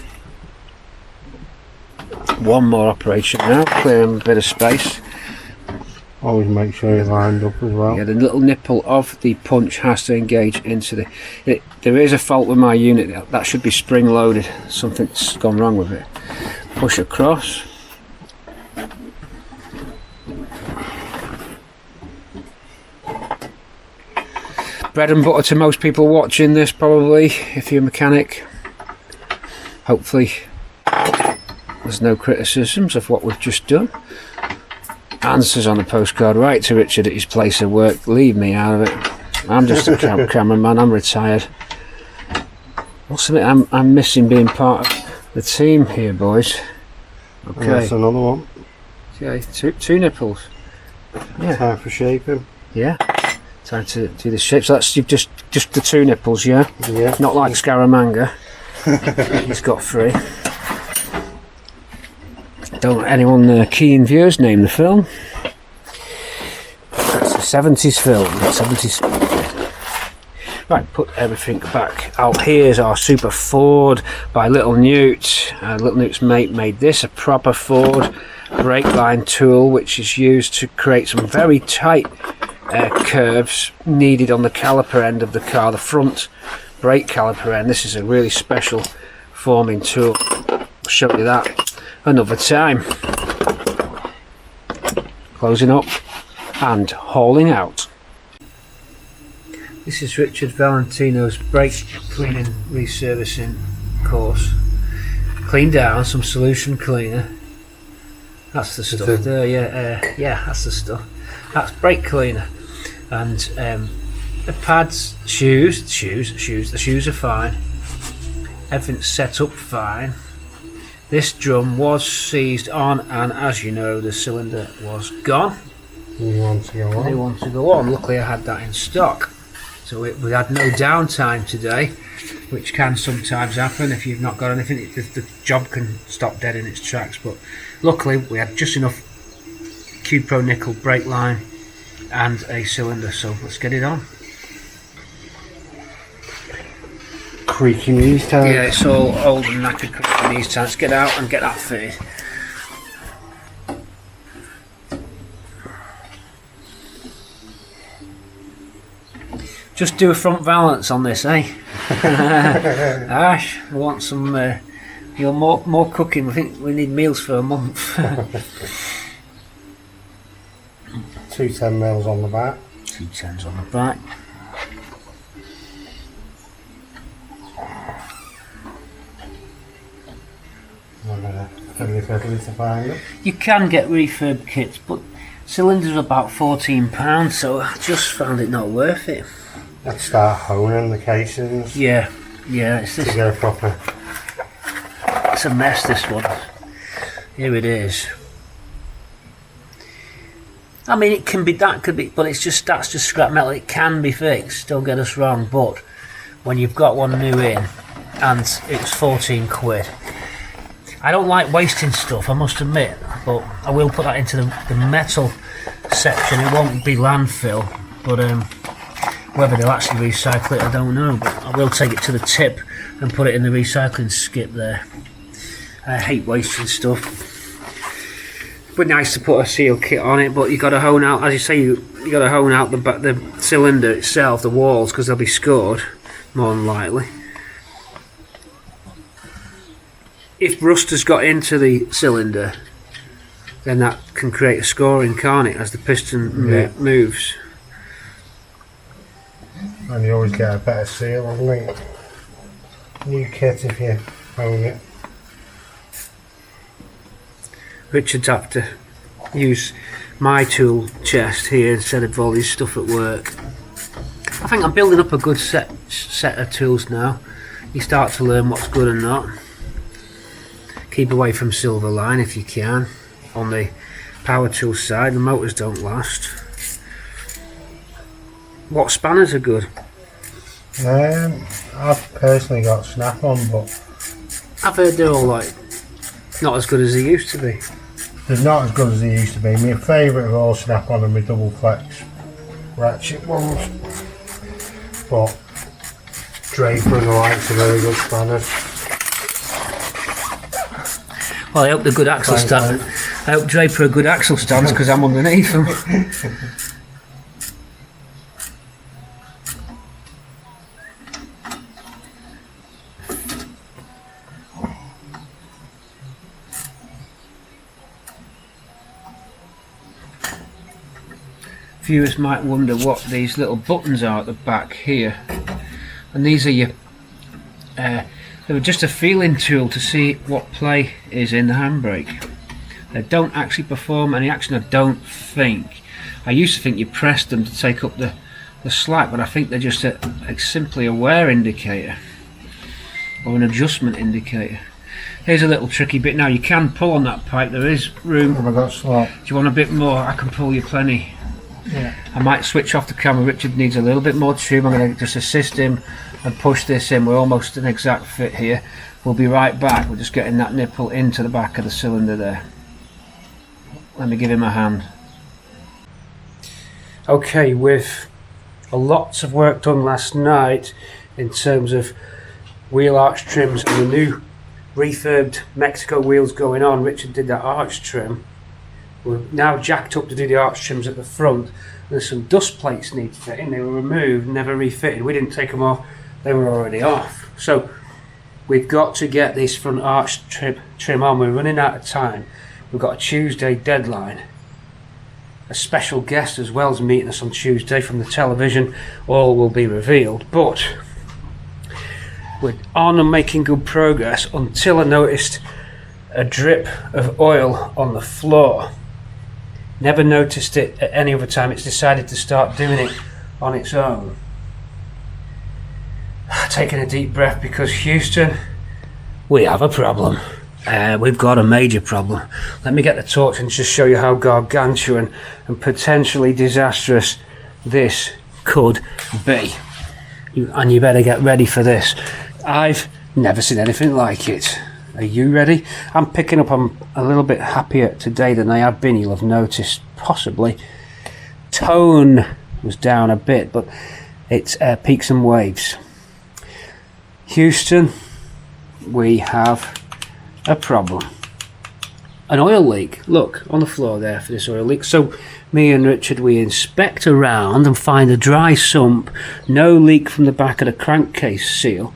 Speaker 1: One more operation now, clearing a bit of space.
Speaker 3: Always make sure you're lined up as well.
Speaker 1: Yeah, the little nipple of the punch has to engage into the... There is a fault with my unit, that should be spring loaded. Something's gone wrong with it. Push across. Bread and butter to most people watching this probably, if you're a mechanic. Hopefully there's no criticisms of what we've just done. Answers on the postcard right to Richard at his place of work. Leave me out of it. I'm just a cameraman. I'm retired. What's the bit I'm missing being part of the team here, boys. Okay.
Speaker 3: And that's another one.
Speaker 1: Okay, two nipples. Yeah.
Speaker 3: Time for shaping.
Speaker 1: Yeah. Time to do the shape. So that's just the two nipples, yeah.
Speaker 3: Yeah.
Speaker 1: Not like Scaramanga. He's got three. Don't let anyone keen viewers name the film. It's a 70s film. 70s. Right, put everything back out. Here's our Super Ford by Little Newt. Little Newt's mate made this, a proper Ford brake line tool, which is used to create some very tight curves needed on the caliper end of the car, the front brake caliper end. This is a really special forming tool. I'll show you that another time. Closing up and hauling out. This is Richard Valentino's brake cleaning resurfacing course. Clean down, some solution cleaner. That's the stuff there, yeah, that's the stuff. That's brake cleaner. And the pads, the shoes are fine. Everything's set up fine. This drum was seized on, and as you know, the cylinder was gone.
Speaker 3: You want to go on?
Speaker 1: They want to go on. Luckily I had that in stock. So we had no downtime today, which can sometimes happen if you've not got anything. The job can stop dead in its tracks, but luckily we had just enough Q Pro nickel brake line and a cylinder, so let's get it on.
Speaker 3: Creaky knees time.
Speaker 1: Yeah, it's all old and knackered creaky knees time. Let's get out and get that fitted. Just do a front valance on this, eh? Ash, we want some more cooking. I think we need meals for a month.
Speaker 3: 210 mils on the back.
Speaker 1: 210s on the back.
Speaker 3: To find them.
Speaker 1: You can get refurb kits, but cylinders are about £14, so I just found it not worth it.
Speaker 3: Let's start honing the casings.
Speaker 1: Yeah, it's
Speaker 3: To
Speaker 1: this.
Speaker 3: get a proper.
Speaker 1: It's a mess, this one. Here it is. I mean, it can be, that could be, but that's just scrap metal. It can be fixed, don't get us wrong, but when you've got one new in and it's 14 quid, I don't like wasting stuff, I must admit, but I will put that into the metal section. It won't be landfill, but whether they'll actually recycle it, I don't know, but I will take it to the tip and put it in the recycling skip there. I hate wasting stuff. It would be nice to put a seal kit on it, but you got to hone out, as you say, you got to hone out the cylinder itself, the walls, because they'll be scored more than likely. If rust has got into the cylinder, then that can create a scoring, can't it, as the piston moves.
Speaker 3: And you always get a better seal, I think. New kit if you own it.
Speaker 1: Richard's have to use my tool chest here instead of all his stuff at work. I think I'm building up a good set of tools now. You start to learn what's good and not. Keep away from silver line if you can. On the power tool side, the motors don't last. What spanners are good?
Speaker 3: I've personally got snap-on, but
Speaker 1: I've heard they're all like not as good as they used to be.
Speaker 3: they're not as good as they used to be. My favourite of all snap-on are my double flex ratchet ones, but Draper and the likes are very good spanners.
Speaker 1: Well, I hope they're good axle stands. I hope Draper are good axle stands because I'm underneath them. Viewers might wonder what these little buttons are at the back here, and these are your they were just a feeling tool to see what play is in the handbrake. They don't actually perform any action, I don't think. I used to think you pressed them to take up the slack, but I think they're just simply a wear indicator or an adjustment indicator. Here's a little tricky bit now. You can pull on that pipe, there is room.
Speaker 3: Have I got slot?
Speaker 1: Do you want a bit more? I can pull you plenty.
Speaker 3: Yeah.
Speaker 1: I might switch off the camera. Richard needs a little bit more tube. I'm going to just assist him and push this in. We're almost an exact fit here. We'll be right back. We're just getting that nipple into the back of the cylinder there. Let me give him a hand. Okay, with lots of work done last night in terms of wheel arch trims and the new refurbed Mexico wheels going on, Richard did that arch trim. We're now jacked up to do the arch trims at the front. There's some dust plates need fitting. They were removed, never refitted. We didn't take them off, they were already off. So we've got to get this front arch trim on. We're running out of time. We've got a Tuesday deadline. a special guest as well as meeting us on Tuesday from the television. All will be revealed, but we're on and making good progress until I noticed a drip of oil on the floor. Never noticed it at any other time. It's decided to start doing it on its own. Taking a deep breath, because Houston, we have a problem. We've got a major problem. Let me get the torch and just show you how gargantuan and potentially disastrous this could be. And you better get ready for this. I've never seen anything like it. Are you ready? I'm picking up, I'm a little bit happier today than I have been. You'll have noticed, possibly. Tone was down a bit, but it's peaks and waves. Houston, we have a problem. An oil leak. Look on the floor there for this oil leak. So me and Richard, we inspect around and find a dry sump, no leak from the back of the crankcase seal.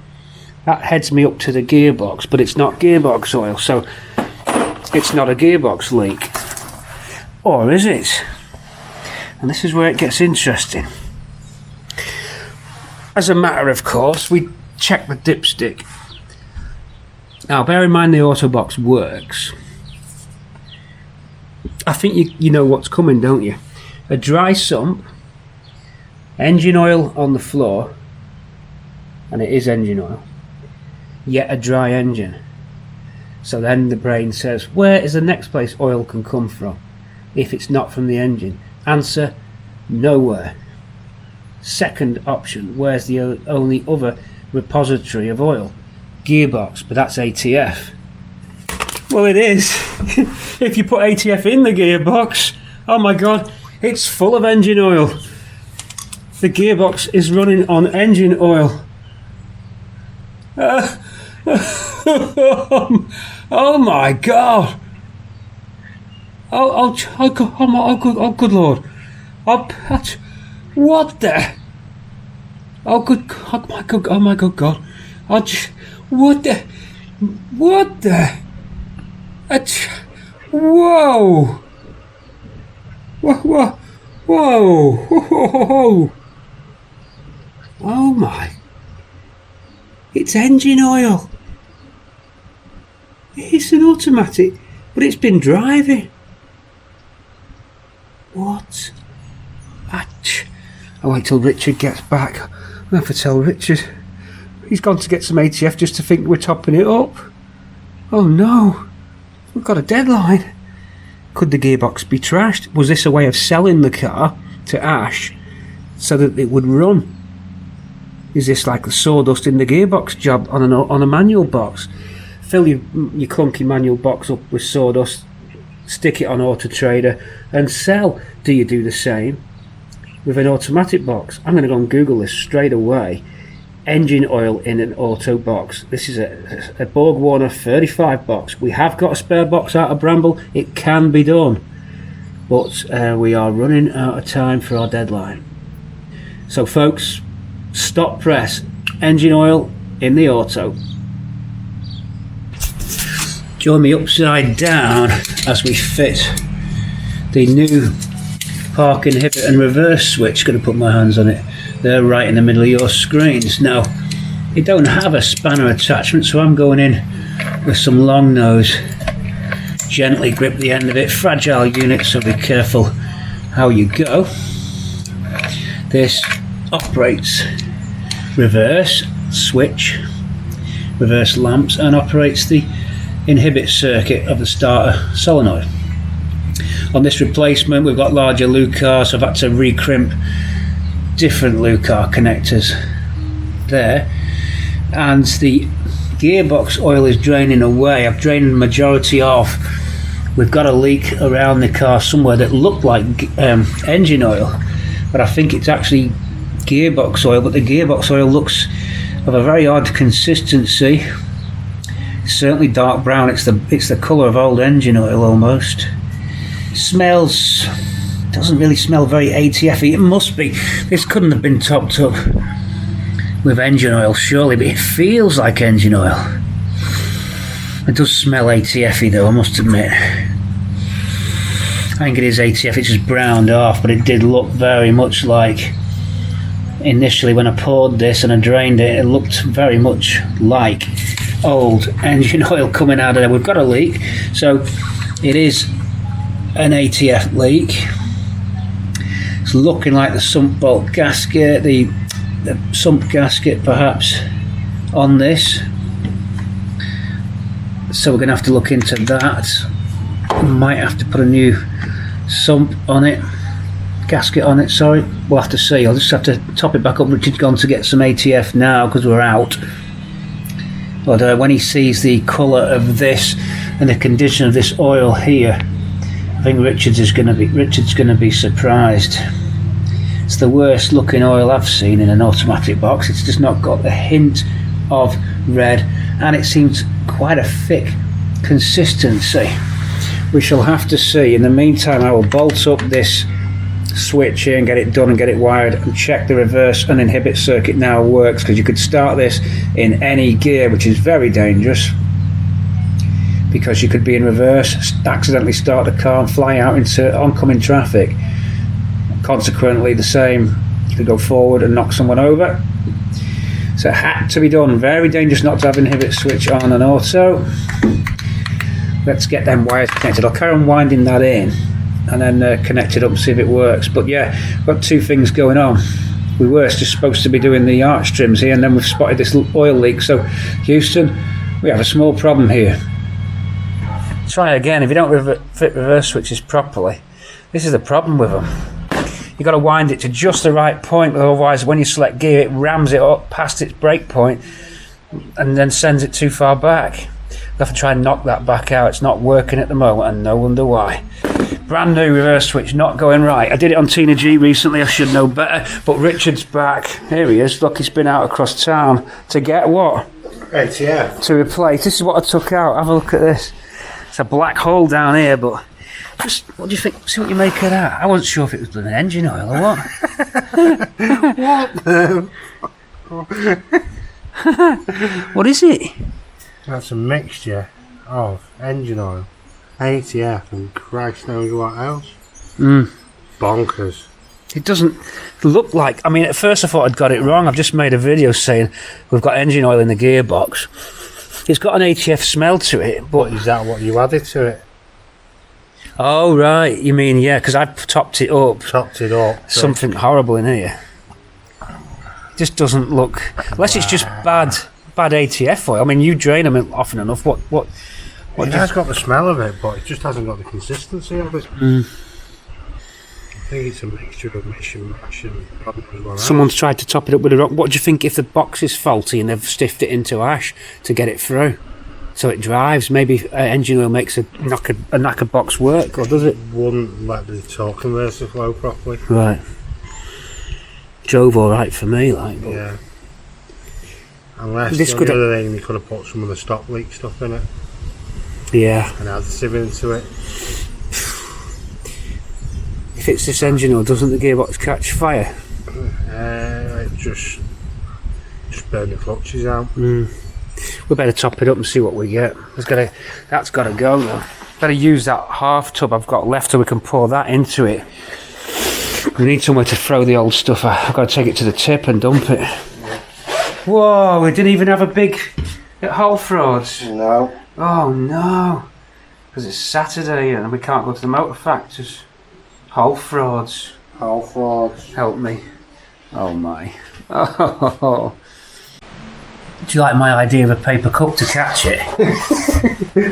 Speaker 1: That heads me up to the gearbox, but it's not gearbox oil, so it's not a gearbox leak. Or is it? And this is where it gets interesting. As a matter of course, we check the dipstick. Now, bear in mind the auto box works. I think you know what's coming, don't you? A dry sump, engine oil on the floor, and it is engine oil, yet a dry engine. So then the brain says, where is the next place oil can come from if it's not from the engine? Answer, nowhere. Second option, where's the only other repository of oil? Gearbox, but that's ATF. Well, it is. If you put ATF in the gearbox, oh my god, it's full of engine oil. The gearbox is running on engine oil. Oh my god. Oh good lord. What the? Oh my good god. What the? Whoa! Whoa! Oh my! It's engine oil. It's an automatic, but it's been driving. What? I'll wait till Richard gets back. I'll have to tell Richard. He's gone to get some ATF just to think we're topping it up. Oh no, we've got a deadline. Could the gearbox be trashed? Was this a way of selling the car to Ash so that it would run? Is this like the sawdust in the gearbox job on a manual box? Fill your clunky manual box up with sawdust, stick it on Auto Trader and sell. Do you do the same with an automatic box? I'm going to go and Google this straight away. Engine oil in an auto box. This is a Borg Warner 35 box. We have got a spare box out of Bramble. It can be done, but we are running out of time for our deadline. So folks, stop press. Engine oil in the auto. Join me upside down as we fit the new park inhibit and reverse switch. Going to put my hands on it. They're right in the middle of your screens. Now, you don't have a spanner attachment, so I'm going in with some long nose. Gently grip the end of it. Fragile unit, so be careful how you go. This operates reverse switch, reverse lamps, and operates the inhibit circuit of the starter solenoid. On this replacement, we've got larger Lucas, so I've had to recrimp different Lucar connectors there, and the gearbox oil is draining away. I've drained the majority off. We've got a leak around the car somewhere that looked like engine oil, but I think it's actually gearbox oil. But the gearbox oil looks of a very odd consistency. It's certainly dark brown. It's the colour of old engine oil almost. Smells, doesn't really smell very ATF-y. It must be. This couldn't have been topped up with engine oil surely, but it feels like engine oil. It does smell ATF-y though, I must admit. think it is ATF, it's just browned off, but it did look very much like, initially when I poured this and I drained it, it looked very much like old engine oil coming out of there. We've got a leak, so it is an ATF leak. It's looking like the sump bolt gasket, the sump gasket perhaps on this. So we're going to have to look into that. Might have to put a new sump on it, gasket on it, sorry. We'll have to see. I'll just have to top it back up. Richard's gone to get some ATF now because we're out. But when he sees the colour of this and the condition of this oil here, I think Richard's going to be surprised. It's the worst looking oil I've seen in an automatic box. It's just not got a hint of red, and it seems quite a thick consistency. We shall have to see. In the meantime, I will bolt up this switch here and get it done and get it wired, and check the reverse and inhibit circuit now works, because you could start this in any gear, which is very dangerous, because you could be in reverse, accidentally start the car and fly out into oncoming traffic. Consequently, the same, you could go forward and knock someone over. So it had to be done. Very dangerous not to have inhibit switch on an auto. Let's get them wires connected. I'll carry on winding that in and then connect it up and see if it works. But yeah, we've got two things going on. We were just supposed to be doing the arch trims here, and then we've spotted this oil leak. So Houston, we have a small problem here. Try again. If you don't fit reverse switches properly, this is the problem with them. You've got to wind it to just the right point, otherwise when you select gear it rams it up past its break point and then sends it too far back. We'll have to try and knock that back out. It's not working at the moment, and no wonder why. Brand new reverse switch, not going right. I did it on Tina G recently, I should know better, but Richard's back. Here he is. Look, he's been out across town to get what?
Speaker 3: ATF.
Speaker 1: To replace. This is what I took out. Have a look at this. It's a black hole down here, but just, what do you think? See what you make of that. I wasn't sure if it was an engine oil or what. What is it?
Speaker 3: That's a mixture of engine oil, ATF, and Christ knows what else. Bonkers.
Speaker 1: It doesn't look like, I mean, at first I thought I'd got it wrong. I've just made a video saying we've got engine oil in the gearbox. It's got an ATF smell to it, but
Speaker 3: Is that what you added to it?
Speaker 1: oh right, you mean, yeah, because I've topped it up.
Speaker 3: Topped it up.
Speaker 1: Something horrible in here. Just doesn't look, unless it's just bad ATF oil. I mean, you drain them often enough. What
Speaker 3: It has got the smell of it, but it just hasn't got the consistency of it. I think it's a mixture of mix and match and problem as well.
Speaker 1: Someone's tried to top it up with a rock. What do you think if the box is faulty and they've stiffed it into ash to get it through, so it drives? Maybe engine oil makes a knackered box work, or does it?
Speaker 3: Wouldn't let the torque converter flow properly.
Speaker 1: Right. Drove all right for me, like. But
Speaker 3: Yeah. Unless
Speaker 1: This
Speaker 3: on
Speaker 1: could
Speaker 3: the other thing, they could have put some of the stock leak stuff in it
Speaker 1: yeah.
Speaker 3: and add sieve into it.
Speaker 1: If it's this engine oil, doesn't the gearbox catch fire?
Speaker 3: It just burn the clutches out.
Speaker 1: We better top it up and see what we get. That's got to go though. Better use that half tub I've got left so we can pour that into it. We need somewhere to throw the old stuff. I've got to take it to the tip and dump it. Whoa, we didn't even have a big hole frauds.
Speaker 3: No.
Speaker 1: Oh no, because it's Saturday and we can't go to the motor factors. Hole frauds.
Speaker 3: Hole frauds.
Speaker 1: Help me. Oh my. Oh. Do you like my idea of a paper cup to catch it?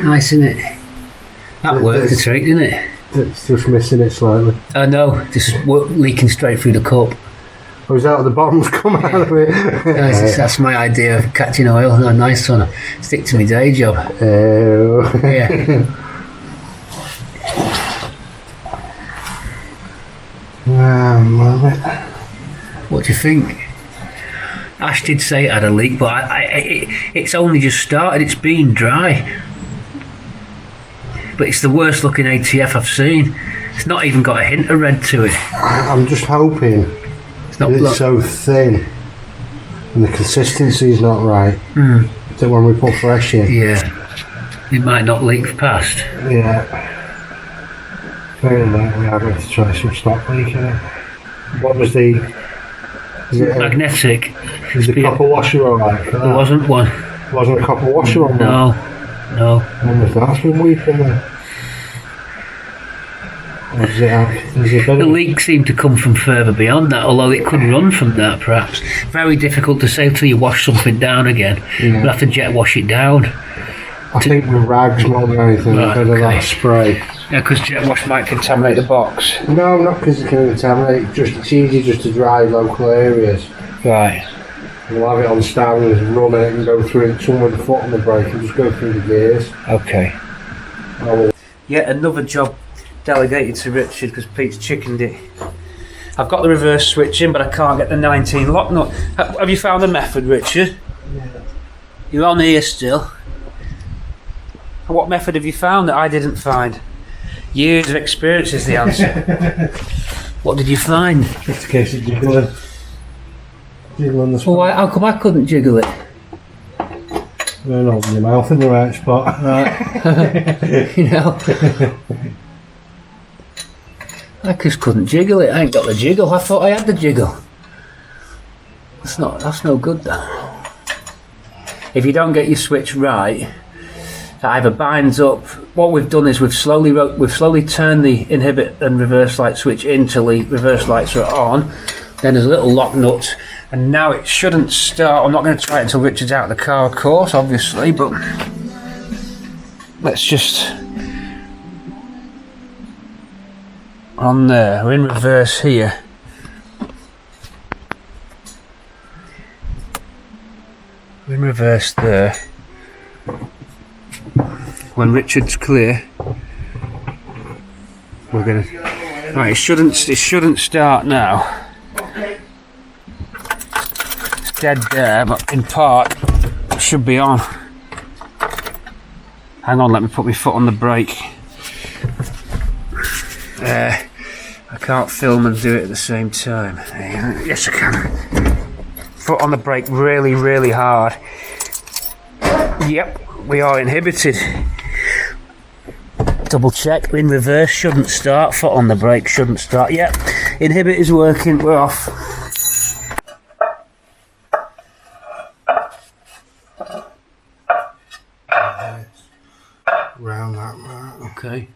Speaker 1: Nice, isn't it? That worked the trick, didn't it?
Speaker 3: It's just missing it slightly.
Speaker 1: I know, just leaking straight through the cup.
Speaker 3: Or is that what the bottom's come out of it?
Speaker 1: That's my idea of catching oil. Oh, nice one. Stick to my day job. Yeah.
Speaker 3: Love it.
Speaker 1: What do you think? Ash did say it had a leak, but it's only just started. It's been dry. But it's the worst looking ATF I've seen. It's not even got a hint of red to it.
Speaker 3: I'm just hoping
Speaker 1: It's not
Speaker 3: it's so thin and the consistency's not right that when we put fresh in.
Speaker 1: Yeah. It might not leak past.
Speaker 3: Yeah. Failing that, we had to try some stop leak in it. What was the...
Speaker 1: Magnetic.
Speaker 3: Was the copper washer alright for that?
Speaker 1: There wasn't one.
Speaker 3: Wasn't a copper washer on
Speaker 1: No, no.
Speaker 3: When was that? It's been weak in there. Or does it have... Is it
Speaker 1: The leak seemed to come from further beyond that, although it could run from that perhaps. Very difficult to say till you wash something down again.
Speaker 3: Yeah.
Speaker 1: You'll have to jet wash it down.
Speaker 3: I think with rags more than anything,
Speaker 1: Right,
Speaker 3: because of that spray.
Speaker 1: Yeah, because jet wash might contaminate the box.
Speaker 3: No, not because it can contaminate, it's easy just to dry local areas.
Speaker 1: Right.
Speaker 3: We'll have it on stand and run it and go through it, somewhere with the foot on the brake and just go through the gears.
Speaker 1: Okay. Yet another job delegated to Richard because Pete's chickened it. I've got the reverse switch in, but I can't get the 19 lock nut. Have you found the method, Richard?
Speaker 3: Yeah.
Speaker 1: You're on here still. What method have you found that I didn't find? Years of experience is the answer. What did you find?
Speaker 3: Just a case of jiggling. Jiggling the spot.
Speaker 1: Well, how come I couldn't jiggle it?
Speaker 3: Don't open your mouth in the right spot.
Speaker 1: Right. You know. I just couldn't jiggle it. I ain't got the jiggle. I thought I had the jiggle. That's no good though. If you don't get your switch right, it either binds up. What we've done is we've slowly turned the inhibit and reverse light switch until the reverse lights are on. Then there's a little lock nut, and now it shouldn't start. I'm not going to try it until Richard's out of the car, of course, obviously, but let's just... On there, we're in reverse here. We're in reverse there. When Richard's clear, we're gonna... Right, it shouldn't start now. It's dead there, but in part, it should be on. Hang on, let me put my foot on the brake. I can't film and do it at the same time. Yes, I can. Foot on the brake really, really hard. Yep, we are inhibited. Double check, in reverse, shouldn't start. Foot on the brake, shouldn't start. Yep, inhibit is working, we're off.
Speaker 3: Round that mark.
Speaker 1: Okay.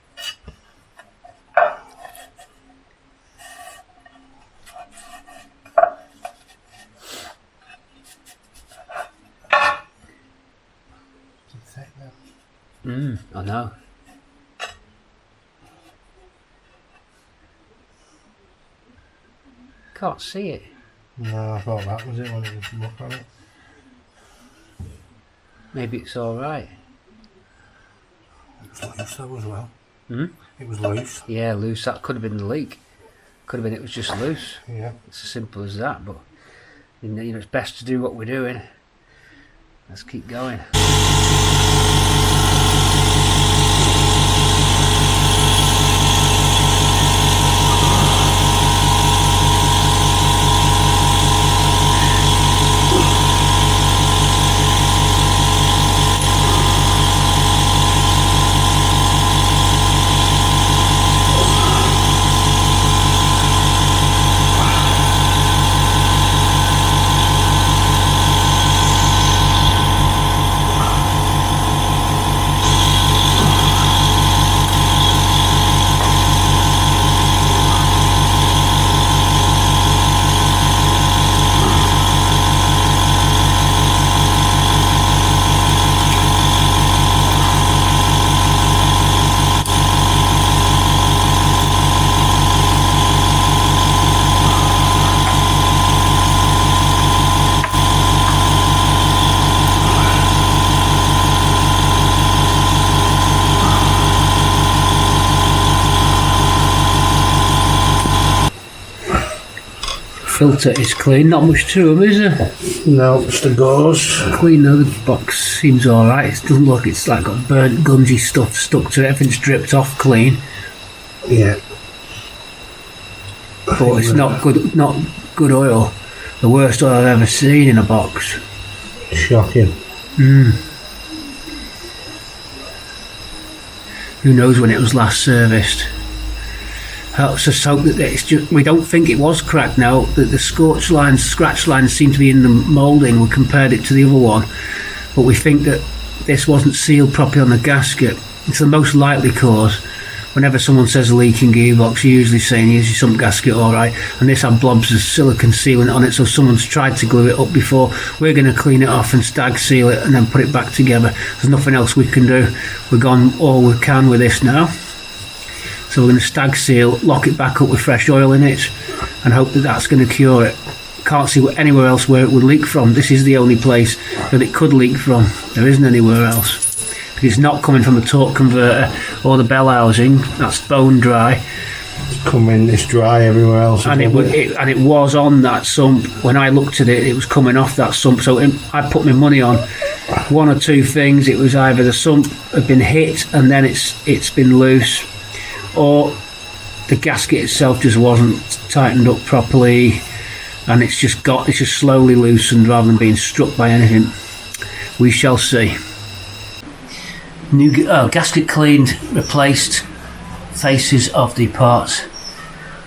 Speaker 1: I know. Can't see it.
Speaker 3: No, I thought that was it when it was look on it.
Speaker 1: Maybe it's alright.
Speaker 3: It was loose though as well. It was loose.
Speaker 1: Yeah, loose. That could have been the leak. Could have been it was just loose.
Speaker 3: Yeah.
Speaker 1: It's as simple as that, but you know, it's best to do what we're doing. Let's keep going. Filter is clean, not much to them, is there?
Speaker 3: No, it's the gauze.
Speaker 1: Clean though, the box seems alright. It doesn't look, it's like got burnt, gungy stuff stuck to it. Everything's dripped off clean.
Speaker 3: Yeah.
Speaker 1: But it's not good oil. The worst oil I've ever seen in a box.
Speaker 3: Shocking.
Speaker 1: Who knows when it was last serviced? Let's just hope that it's just, we don't think it was cracked now, that the scratch lines seem to be in the moulding. We compared it to the other one, but we think that this wasn't sealed properly on the gasket. It's the most likely cause. Whenever someone says a leaking gearbox, you're usually saying here's your sump gasket, alright, and this had blobs of silicone sealant on it, so someone's tried to glue it up before. We're going to clean it off and stag seal it and then put it back together. There's nothing else we can do. We've gone all we can with this now. So we're going to stag seal, lock it back up with fresh oil in it, and hope that that's going to cure it. Can't see anywhere else where it would leak from. This is the only place that it could leak from. There isn't anywhere else. It's not coming from the torque converter or the bell housing. That's bone dry.
Speaker 3: It's coming, it's dry everywhere else.
Speaker 1: And it was on that sump. When I looked at it, it was coming off that sump. So I put my money on one or two things. It was either the sump had been hit and then it's been loose, or the gasket itself just wasn't tightened up properly, and it's just slowly loosened rather than being struck by anything. We shall see. New gasket cleaned, replaced, faces of the parts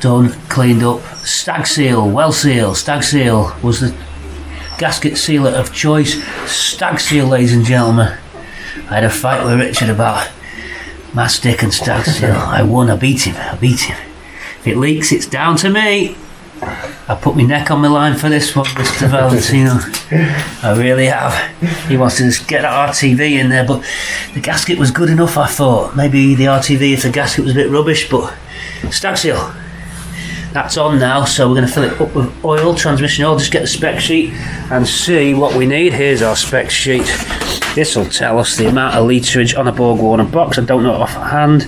Speaker 1: done, cleaned up. Stag seal, well seal. Stag seal was the gasket sealer of choice. Stag seal, ladies and gentlemen. I had a fight with Richard about mastic and stag seal. I won. I beat him. If it leaks, it's down to me. I put my neck on my line for this one, Mr. Valentino. I really have. He wants to just get that RTV in there, but the gasket was good enough, I thought. Maybe the RTV if the gasket was a bit rubbish, but stag seal. That's on now, so we're going to fill it up with oil, transmission oil, just get the spec sheet and see what we need. Here's our spec sheet. This will tell us the amount of litrage on a Borg Warner box. I don't know it offhand,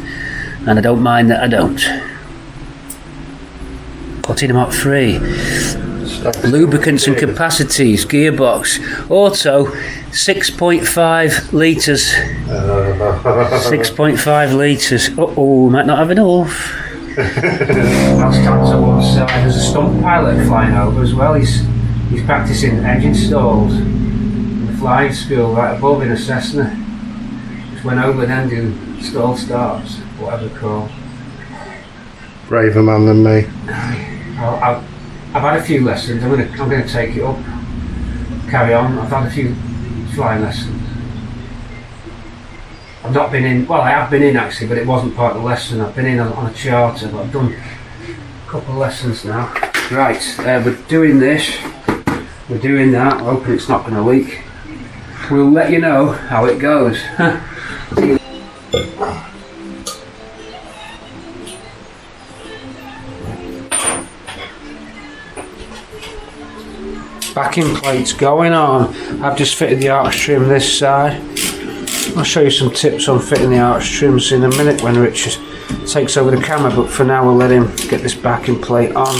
Speaker 1: and I don't mind that I don't. Cortina Mk3, lubricants and capacities, gearbox, auto, 6.5 litres. 6.5 litres. Uh-oh, might not have enough. I'll stand to one side. There's a stunt pilot flying over as well. He's practising engine stalls in the flying school right above in a Cessna. Just went over then do stall starts, whatever they're called.
Speaker 3: Braver man than me.
Speaker 1: I've had a few lessons. I'm going to take it up, carry on. I've had a few flying lessons. I've not been in, well I have been in actually, but it wasn't part of the lesson. I've been in on a charter, but I've done a couple of lessons now. Right, we're doing this, we're doing that. I'm hoping it's not going to leak. We'll let you know how it goes. Backing plates going on. I've just fitted the arch trim this side. I'll show you some tips on fitting the arch trims in a minute when Richard takes over the camera, but for now we'll let him get this backing plate on.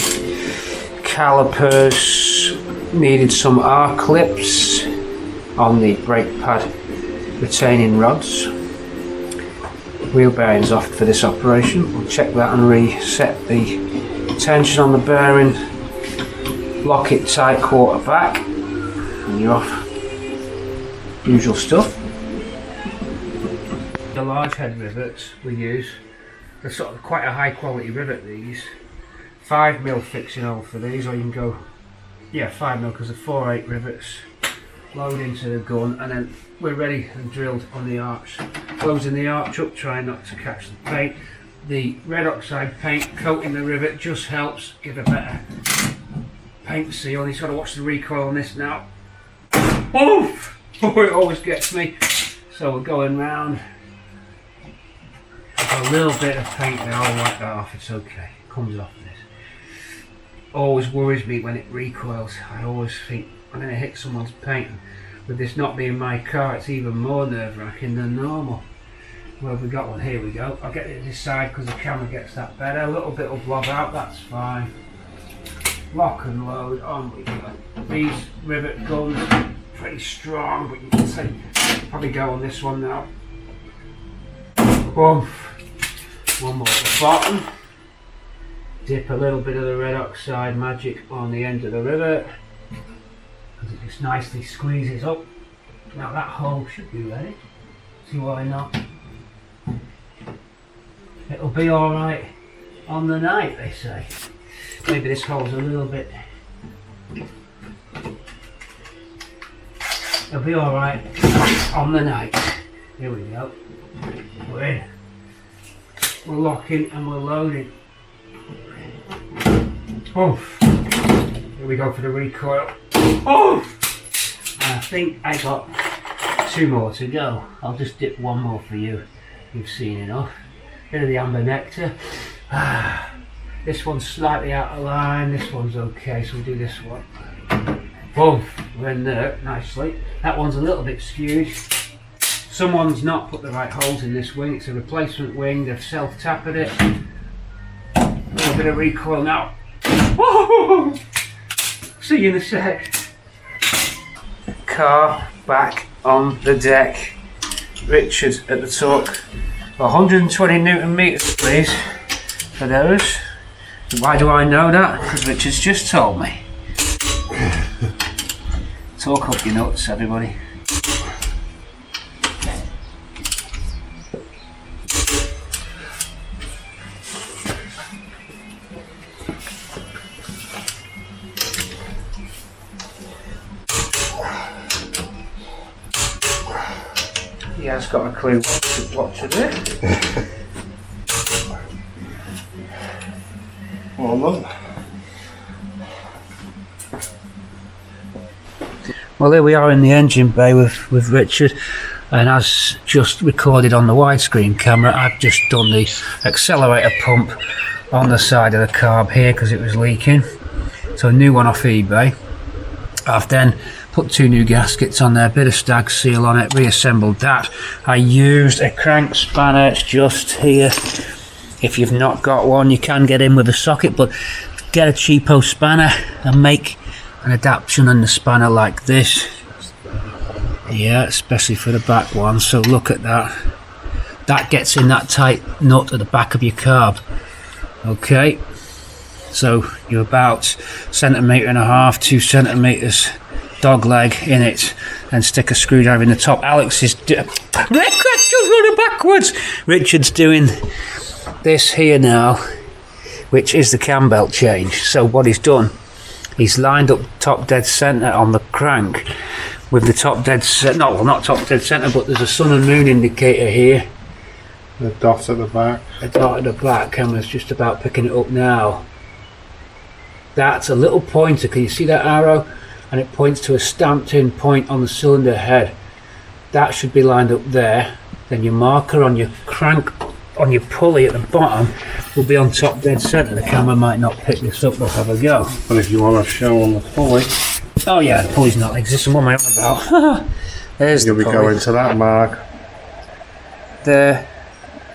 Speaker 1: Calipers, needed some R clips on the brake pad retaining rods. Wheel bearings off for this operation. We'll check that and reset the tension on the bearing. Lock it tight quarter back and you're off. Usual stuff. The large head rivets we use, they're sort of quite a high quality rivet these. 5mm fixing hole for these, or you can go, yeah, 5mm because they're 4/8 rivets. Load into the gun and then we're ready and drilled on the arch. Closing the arch up, trying not to catch the paint. The red oxide paint coating the rivet just helps give a better paint seal. You've got to watch the recoil on this now. Oof! Oh, it always gets me. So we're going round. A little bit of paint there, I'll wipe that off, it's okay. It comes off this. Always worries me when it recoils. I always think I'm going to hit someone's paint. With this not being my car, it's even more nerve-wracking than normal. Well, we got one, here we go. I'll get it this side because the camera gets that better. A little bit will blob out, that's fine. Lock and load, on we go. These rivet guns, pretty strong, but you can see, probably go on this one now. Boom. One more at the bottom. Dip a little bit of the red oxide magic on the end of the rivet, because it just nicely squeezes up. Now that hole should be ready. See why not? It'll be alright. on the night, they say. Maybe this hole's a little bit... It'll be alright on the night. Here we go. We're in. We're locking and we're loading. Oh! Here we go for the recoil. Oh! And I think I got 2 more to go. I'll just dip 1 more for you. You've seen enough. Bit of the amber nectar. This one's slightly out of line. This one's okay, so we'll do this one. Boom! We're in there nicely. That one's a little bit skewed. Someone's not put the right holes in this wing. It's a replacement wing. They've self-tapped it. A little bit of recoil now. Whoa! See you in a sec. Car back on the deck. Richard at the torque. 120 Newton meters, please, for those. Why do I know that? Because Richard's just told me. Torque up your nuts, everybody. He has got a clue what to do.
Speaker 3: Well done.
Speaker 1: Well, here we are in the engine bay with Richard, and as just recorded on the widescreen camera, I've just done the accelerator pump on the side of the carb here because it was leaking. So a new one off eBay. I've then put 2 new gaskets on there, bit of stag seal on it, reassembled that. I used a crank spanner, it's just here. If you've not got one, you can get in with a socket, but get a cheapo spanner and make an adaptation on the spanner like this. Yeah, especially for the back one. So look at that. That gets in that tight nut at the back of your carb. Okay, so you're about 1.5 centimetres, 2 centimetres dog leg in it, and stick a screwdriver in the top. Alex is running backwards. Richard's doing this here now, which is the cam belt change. So what he's done, he's lined up top dead centre on the crank with the top dead centre, no, well, not top dead centre, but there's a sun and moon indicator here.
Speaker 3: The dot at the back.
Speaker 1: The dot at the back, camera's just about picking it up now. That's a little pointer, can you see that arrow? And it points to a stamped in point on the cylinder head. That should be lined up there. Then your marker on your crank, on your pulley at the bottom, will be on top dead centre. The camera might not pick this up, let's have a go.
Speaker 3: But if you want to show on the pulley,
Speaker 1: oh yeah, the pulley's not existing, what am I on about? There's
Speaker 3: you'll
Speaker 1: the
Speaker 3: be
Speaker 1: pulley.
Speaker 3: going to that mark.
Speaker 1: There,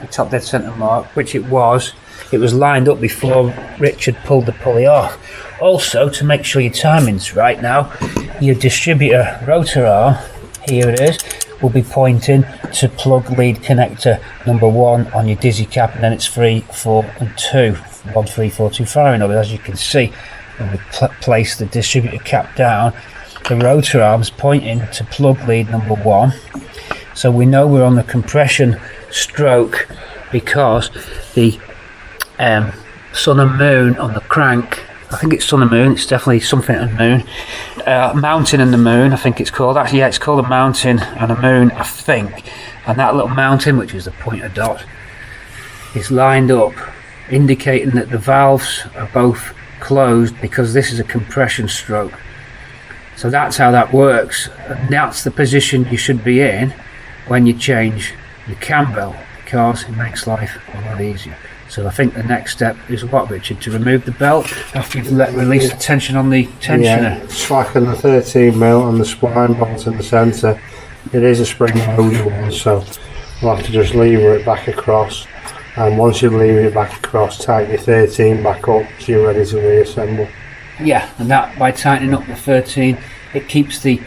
Speaker 1: the top dead centre mark, which it was lined up before Richard pulled the pulley off. Also, to make sure your timing's right now, your distributor rotor arm, here it is, will be pointing to plug lead connector number 1 on your dizzy cap, and then it's 3, 4 and 2, 1, 3, 4, 2 firing order. As you can see, when we place the distributor cap down, the rotor arm's pointing to plug lead number 1. So we know we're on the compression stroke because the sun and moon on the crank, I think it's sun and moon, it's definitely something and moon, mountain and the moon I think it's called. Actually, yeah, it's called a mountain and a moon, I think. And that little mountain, which is the pointer dot, is lined up, indicating that the valves are both closed because this is a compression stroke. So that's how that works, and that's the position you should be in when you change the cam belt, because it makes life a lot easier. So I think the next step is what, Richard? To remove the belt after you've release the tension on the tensioner.
Speaker 3: Yeah, slacken the 13mm and the spline bolt in the centre. It is a spring loaded one, so we'll have to just lever it back across. And once you lever it back across, tighten your 13 back up so you're ready to reassemble.
Speaker 1: Yeah, and that, by tightening up the 13, it keeps the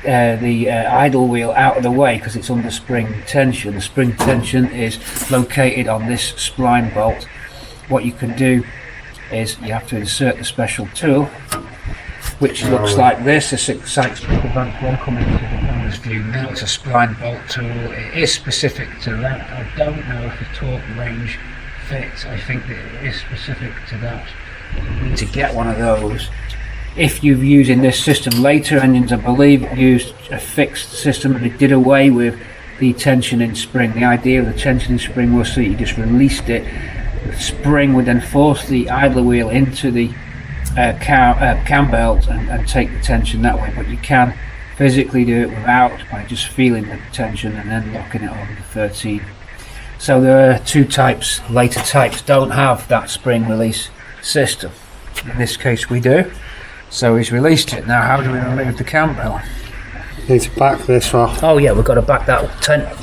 Speaker 1: idle wheel out of the way because it's under spring tension. The spring tension is located on this spline bolt. What you can do is you have to insert the special tool, which looks like this. The 6 advanced one coming into the camera's view now. It's a spline bolt tool. It is specific to that. I don't know if the torque range fit. I think that it is specific to that. You need to get one of those. If you're using this system, later engines I believe used a fixed system and it did away with the tensioning spring. The idea of the tensioning spring was so you just released it. The spring would then force the idler wheel into the cam belt and take the tension that way, but you can physically do it without, by just feeling the tension and then locking it on the 13. So there are two types. Later types don't have that spring release system. In this case we do. So he's released it. Now how do we remove the cam belt?
Speaker 3: Need to back this off.
Speaker 1: Oh yeah, we've got to back that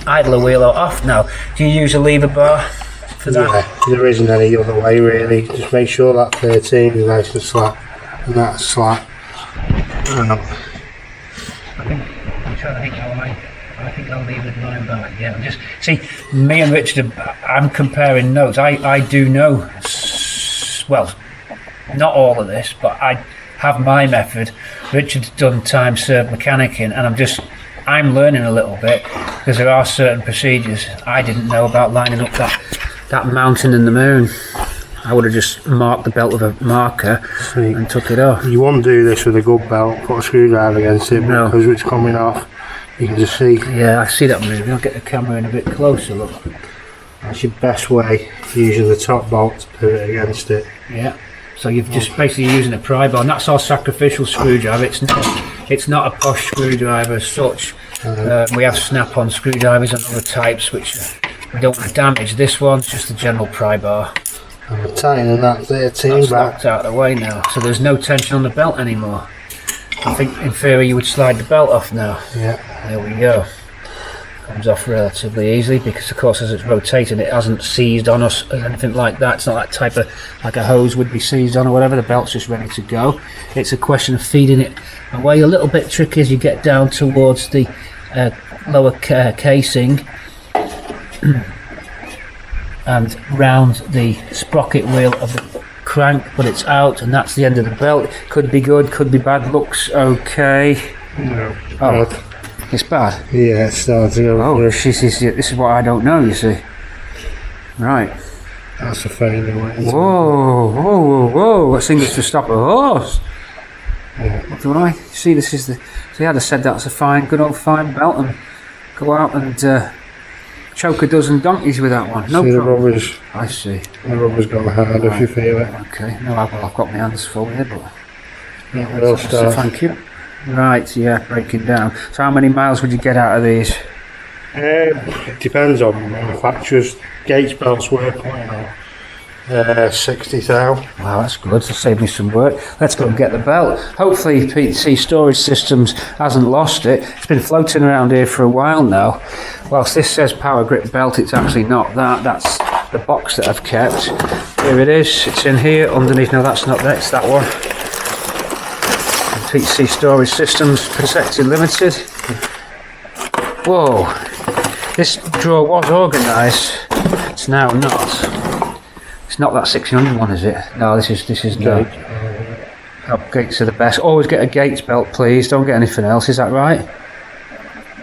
Speaker 1: idler wheel off now. Do you use a lever bar for that?
Speaker 3: Yeah, there isn't any other way really. Just make sure that 13 is nice and slack, and that's slack.
Speaker 1: I think I'll leave it lying back. Yeah, just see, me and Richard, I'm comparing notes. I do know, well, not all of this, but I have my method. Richard's done time served mechanicking, and I'm learning a little bit because there are certain procedures I didn't know about lining up that mountain in the moon. I would have just marked the belt with a marker and took it off.
Speaker 3: You won't do this with a good belt, put a screwdriver against it,
Speaker 1: no,
Speaker 3: because it's coming off. You can just see.
Speaker 1: Yeah, I see that moving. I'll get the camera in a bit closer, look.
Speaker 3: That's your best way, using the top bolt to pivot against it.
Speaker 1: Yeah. So you've just basically using a pry bar, and that's our sacrificial screwdriver. It's not a posh screwdriver as such. We have snap-on screwdrivers and other types which we don't want to damage. This one's just a general pry bar.
Speaker 3: And we're tightening that 13
Speaker 1: That's
Speaker 3: back.
Speaker 1: locked out of the way now, so there's no tension on the belt anymore. I think in theory you would slide the belt off now.
Speaker 3: Yeah.
Speaker 1: There we go. Comes off relatively easily because of course as it's rotating it hasn't seized on us or anything like that. It's not that type of, like a hose would be seized on or whatever. The belt's just ready to go. It's a question of feeding it away. A little bit tricky as you get down towards the lower casing and round the sprocket wheel of the crank, but it's out and that's the end of the belt. Could be good, could be bad. Looks okay.
Speaker 3: No.
Speaker 1: Oh, it's bad.
Speaker 3: Yeah, it's starting to go.
Speaker 1: Oh, this is what I don't know, you see. Right.
Speaker 3: That's a failure.
Speaker 1: Whoa, whoa, whoa, whoa. That seems to stop a horse.
Speaker 3: Yeah.
Speaker 1: Do I? See, this is the... See, I'd have said that's a fine, good old fine belt and go out and choke a dozen donkeys with that one. No
Speaker 3: see
Speaker 1: problem.
Speaker 3: The rubber's...
Speaker 1: I see.
Speaker 3: The rubber's gone hard if you feel it.
Speaker 1: Okay. No, I've got my hands full here, but...
Speaker 3: Yeah, we'll start.
Speaker 1: Thank you. Right, yeah, breaking down. So how many miles would you get out of these?
Speaker 3: It depends on manufacturers. Gates belts work quite well. 60,000.
Speaker 1: Wow, that's good. To save me some work. Let's go and get the belt. Hopefully PT Storage Systems hasn't lost it. It's been floating around here for a while now. Whilst this says power grip belt, it's actually not that. That's the box that I've kept. Here it is. It's in here underneath. No, that's not that. It's that one. PT Storage Systems Protected Limited. Whoa. This drawer was organised. It's now not. It's not that 1600 one, is it? No, this is no. Oh, gates are the best. Always get a gates belt, please. Don't get anything else. Is that right?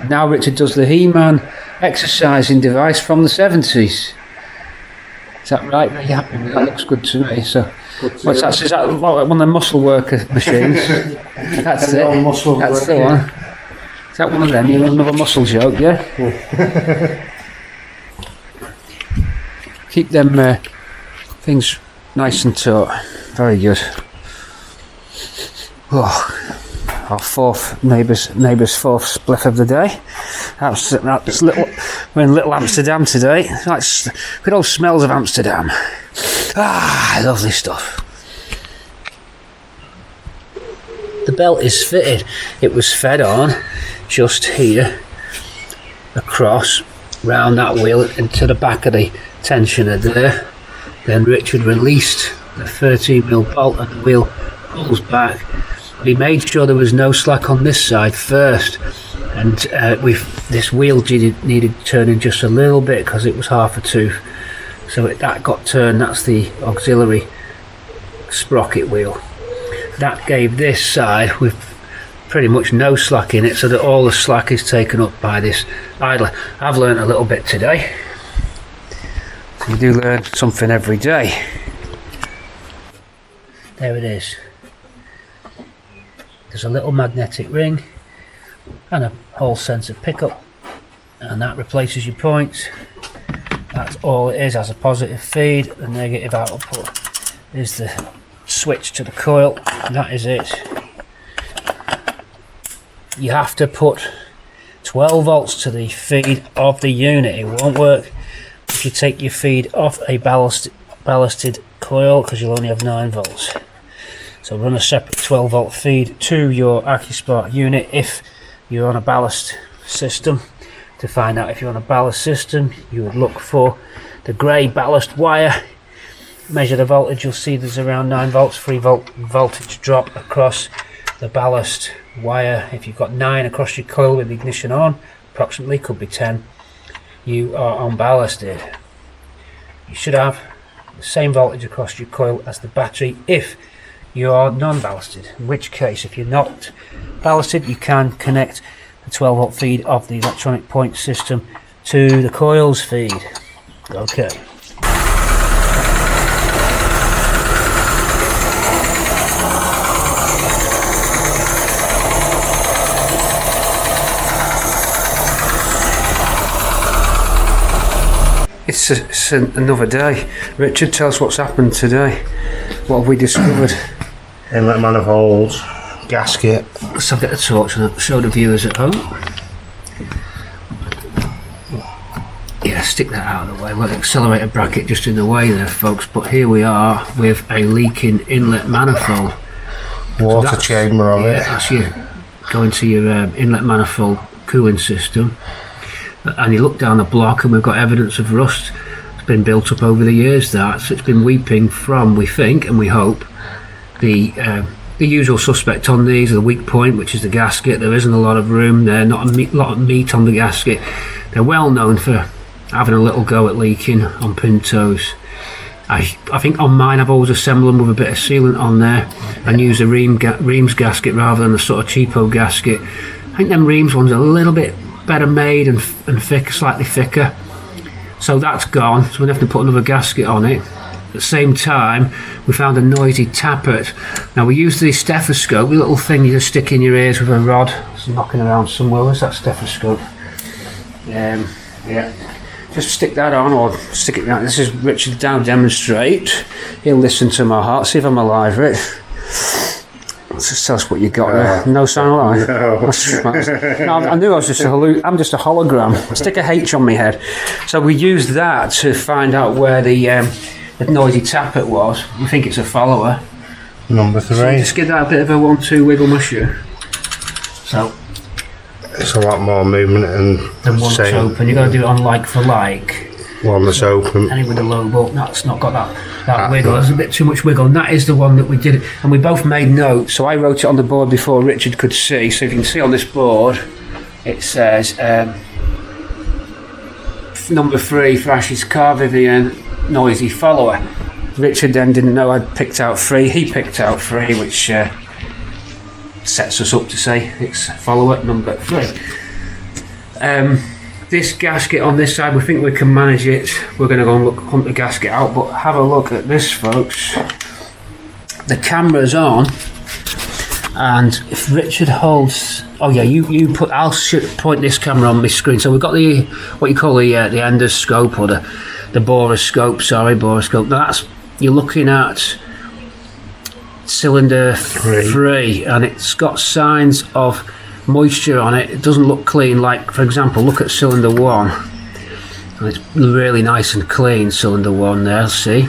Speaker 1: Now Richard does the He-Man exercising device from the 70s. Is that right? Are you happy with that? That looks good to me. So, what's that? Is that one of the muscle worker machines? That's it. That's the one. Is that one of them? You want another muscle joke, yeah? Keep them things nice and taut. Very good. Oh, our fourth neighbour's fourth spliff of the day. That's little. We're in Little Amsterdam today. It's like good old smells of Amsterdam. Ah, lovely stuff. The belt is fitted. It was fed on just here, across, round that wheel into the back of the tensioner there. Then Richard released the 13mm bolt and the wheel pulls back. He made sure there was no slack on this side first, and this wheel needed turning just a little bit because it was half a tooth. So that got turned. That's the auxiliary sprocket wheel. That gave this side with pretty much no slack in it, so that all the slack is taken up by this idler. I've learnt a little bit today. You do learn something every day. There it is. There's a little magnetic ring and a hole sensor pickup, and that replaces your points. That's all it is. Has a positive feed, the negative output is the switch to the coil, and that is it. You have to put 12 volts to the feed of the unit. It won't work if you take your feed off a ballasted coil, because you'll only have 9 volts. So run a separate 12 volt feed to your AccuSpark unit if you're on a ballast system. To find out if you're on a ballast system, you would look for the grey ballast wire, measure the voltage. You'll see there's around 9 volts, 3 volt voltage drop across the ballast wire. If you've got 9 across your coil with the ignition on, approximately, could be 10, you are unballasted. You should have the same voltage across your coil as the battery if you are non-ballasted, in which case, if you're not ballasted, you can connect the 12 volt feed of the electronic point system to the coil's feed. Okay. It's another day. Richard, tell us what's happened today. What have we discovered?
Speaker 3: Inlet manifolds, gasket.
Speaker 1: Let's have a bit of torch and show the viewers at home. Yeah, stick that out of the way. Well, the accelerator bracket just in the way there, folks. But here we are with a leaking inlet manifold.
Speaker 3: Water chamber of it.
Speaker 1: That's you go into your inlet manifold cooling system, and you look down the block, and we've got evidence of rust. It's been built up over the years. So it's been weeping from, we think and we hope, the usual suspect on these, the weak point, which is the gasket. There isn't a lot of room there, not a lot of meat on the gasket. They're well known for having a little go at leaking on Pintos. I think on mine I've always assembled them with a bit of sealant on there and use a Reims gasket rather than the sort of cheapo gasket. I think them Reims ones are a little bit better made and thicker, slightly thicker. So that's gone, so we have to put another gasket on it. At the same time, we found a noisy tappet. Now we use the stethoscope, the little thing you just stick in your ears with a rod. It's knocking around somewhere. Where's that stethoscope? Yeah. Just stick that on, or stick it down. This is Richard down demonstrate. He'll listen to my heart, see if I'm alive, Rich. Just tell us what you got there. No sound alive? No. I knew I was just I'm just a hologram. Stick a H on my head. So we used that to find out where the noisy tappet was. We think it's a follower.
Speaker 3: Number 3.
Speaker 1: So just give that a bit of a 1-2 wiggle, musher. So
Speaker 3: it's a lot more movement and
Speaker 1: one that's open. You've got to do it on like for like.
Speaker 3: One that's open.
Speaker 1: Any with the low bolt, that's not got that wiggle. There's a bit too much wiggle, and that is the one that we did. And we both made notes, so I wrote it on the board before Richard could see. So if you can see on this board, it says number 3 for Ash's Car Vivian noisy follower. Richard then didn't know I'd picked out 3. He picked out 3, which sets us up to say it's follower number 3. This gasket on this side, we think we can manage it. We're going to go and hunt the gasket out, but have a look at this, folks. The camera's on, and if Richard holds, oh yeah, you put. I'll point this camera on my screen. So we've got the what you call the endoscope, or the boroscope. Sorry, boroscope. Now that's, you're looking at cylinder 3, and it's got signs of moisture on it. It doesn't look clean. Like, for example, look at cylinder 1, and it's really nice and clean. Cylinder 1 there, see.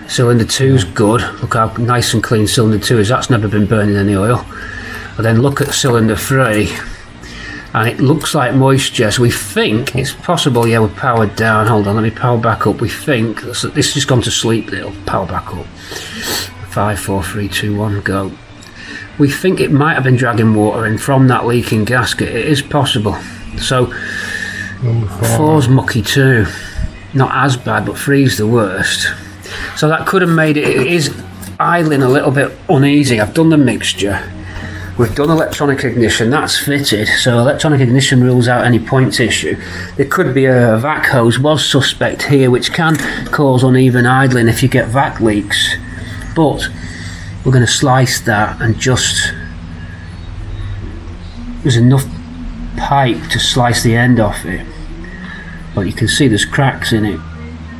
Speaker 1: Cylinder 2's good. Look how nice and clean cylinder 2 is. That's never been burning any oil. But then look at cylinder 3, and it looks like moisture. So we think it's possible. Yeah, we're powered down. Hold on, let me power back up. We think this has just gone to sleep. It'll power back up. 5, 4, 3, 2, 1, go. We think it might have been dragging water in from that leaking gasket. It is possible. So 4's mucky too. Not as bad, but 3's the worst. So that could have made it. It is idling a little bit uneasy. I've done the mixture. We've done electronic ignition, that's fitted, so electronic ignition rules out any points issue. There could be a vac hose, was suspect here, which can cause uneven idling if you get vac leaks, but we're going to slice that and just, there's enough pipe to slice the end off it, but you can see there's cracks in it.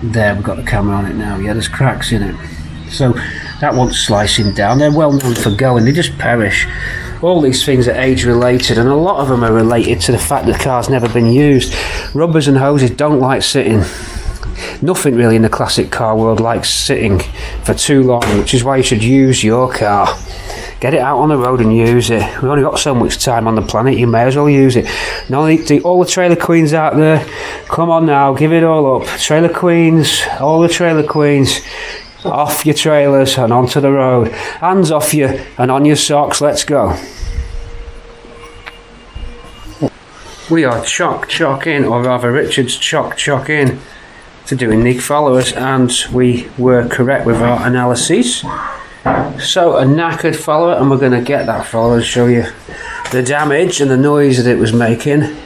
Speaker 1: There, we've got the camera on it now, yeah, there's cracks in it, so that wants slicing down. They're well known for going, they just perish. All these things are age related, and a lot of them are related to the fact that the car's never been used. Rubbers and hoses don't like sitting. Nothing really in the classic car world likes sitting for too long, which is why you should use your car. Get it out on the road and use it. We've only got so much time on the planet, you may as well use it. Now, all the trailer queens out there, come on now, give it all up. Trailer queens, all the trailer queens, off your trailers and onto the road. Hands off you and on your socks, let's go. We are chock in, or rather Richard's chock in to doing Nick followers, and we were correct with our analyses. So a knackered follower, and we're going to get that follower and show you the damage and the noise that it was making.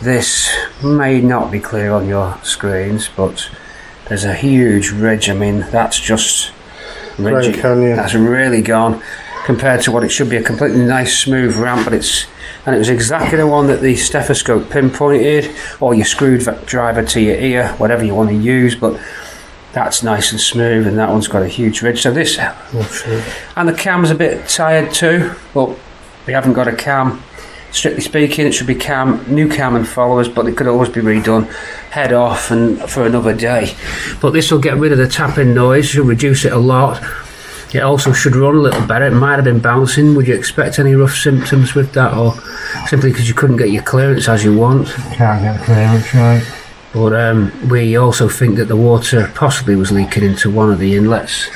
Speaker 1: This may not be clear on your screens, but there's a huge ridge. I mean, that's just ridgy. That's really gone compared to what it should be, a completely nice smooth ramp, but it was exactly the one that the stethoscope pinpointed, or your screwdriver to your ear, whatever you want to use, but that's nice and smooth, and that one's got a huge ridge. So this, and the cam's a bit tired too, but we haven't got a cam. Strictly speaking, it should be new cam and followers, but it could always be redone head off and for another day. But this will get rid of the tapping noise, should reduce it a lot. It also should run a little better. It might have been bouncing. Would you expect any rough symptoms with that, or simply because you couldn't get your clearance as you want?
Speaker 3: Can't get clearance right.
Speaker 1: But we also think that the water possibly was leaking into one of the inlets.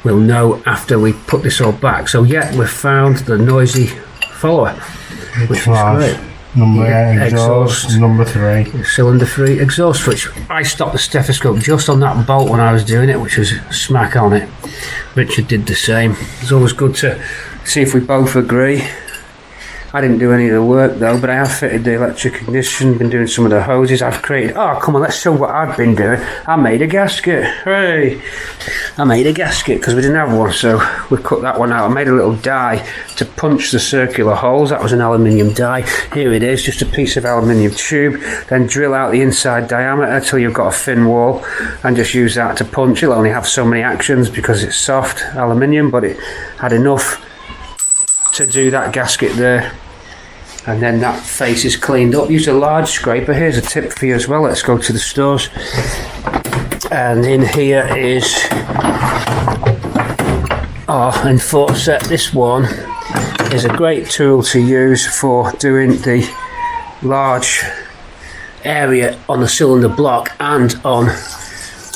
Speaker 1: We'll know after we put this all back. So yeah, we've found the noisy follower, which is great.
Speaker 3: Number 8 exhaust, number 3.
Speaker 1: Cylinder 3 exhaust switch. I stopped the stethoscope just on that bolt when I was doing it, which was smack on it. Richard did the same. It's always good to see if we both agree. I didn't do any of the work though, but I have fitted the electric ignition, been doing some of the hoses. I've created, oh come on, let's show what I've been doing. I made a gasket, hooray! I made a gasket because we didn't have one, so we cut that one out. I made a little die to punch the circular holes. That was an aluminium die. Here it is, just a piece of aluminium tube. Then drill out the inside diameter till you've got a thin wall, and just use that to punch. It'll only have so many actions because it's soft aluminium, but it had enough to do that gasket there. And then that face is cleaned up. Use a large scraper. Here's a tip for you as well. Let's go to the stores. And in here is our enforce set. This one is a great tool to use for doing the large area on the cylinder block and on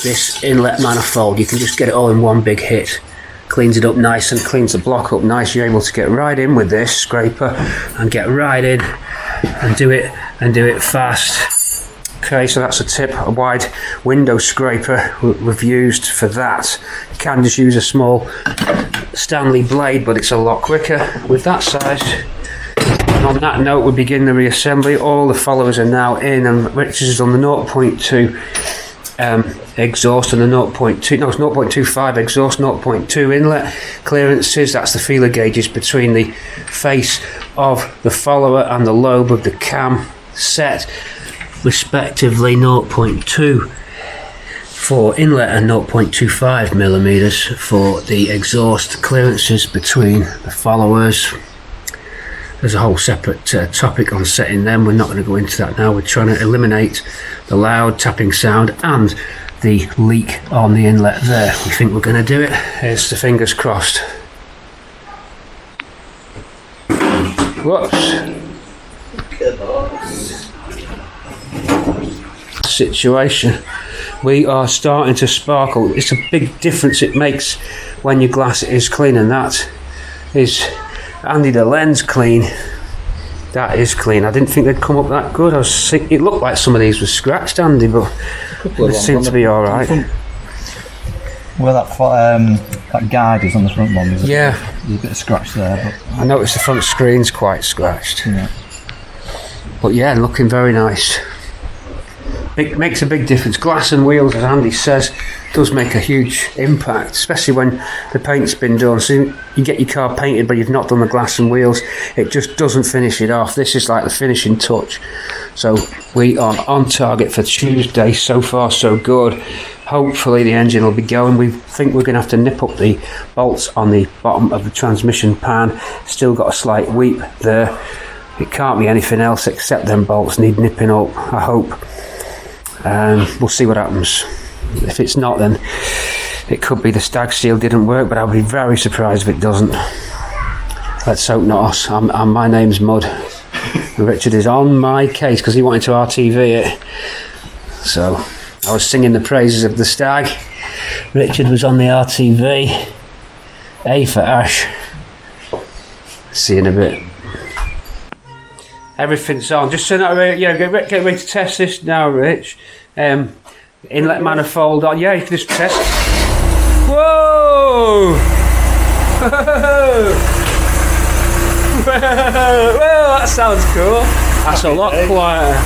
Speaker 1: this inlet manifold. You can just get it all in one big hit. Cleans it up nice and cleans the block up nice. You're able to get right in with this scraper and get right in and do it fast. Okay, so that's a tip. A wide window scraper we've used for that. You can just use a small Stanley blade, but it's a lot quicker with that size. And on that note, we begin the reassembly. All the followers are now in, and Richard is on the 0.2 exhaust and the 0.25 exhaust, 0.2 inlet clearances. That's the feeler gauges between the face of the follower and the lobe of the cam, set respectively 0.2 for inlet and 0.25 millimeters for the exhaust clearances between the followers. There's a whole separate topic on setting them. We're not going to go into that now. We're trying to eliminate the loud tapping sound and the leak on the inlet there. We think we're going to do it. Here's the fingers crossed. Whoops. Situation. We are starting to sparkle. It's a big difference it makes when your glass is clean, and that is Andy the lens clean. That is clean. I didn't think they'd come up that good. It looked like some of these were scratched, Andy, but they seem to be alright.
Speaker 4: Well, that
Speaker 2: that guide is on the front one.
Speaker 4: Yeah.
Speaker 2: There's a bit of scratch there. But
Speaker 4: I noticed the front screen's quite scratched.
Speaker 2: yeah.
Speaker 4: But yeah, looking very nice. Makes a big difference. Glass and wheels, as Andy says, does make a huge impact, especially when the paint's been done. So you get your car painted, but you've not done the glass and wheels. It just doesn't finish it off. This is like the finishing touch. So we are on target for Tuesday. So far, so good. Hopefully the engine will be going. We think we're going to have to nip up the bolts on the bottom of the transmission pan. Still got a slight weep there. It can't be anything else except them bolts need nipping up, I hope. We'll see what happens. If it's not, then it could be the stag seal didn't work, but I'll be very surprised if it doesn't. Let's hope not. My name's Mud. Richard is on my case because he wanted to RTV it. So I was singing the praises of the stag. Richard was on the RTV. A for Ash. See you in a bit. Everything's on. Just so that, yeah, get ready to test this now, Rich. Inlet manifold on. Yeah, you can just test. Whoa! Whoa! Well, that sounds cool. That's a lot quieter.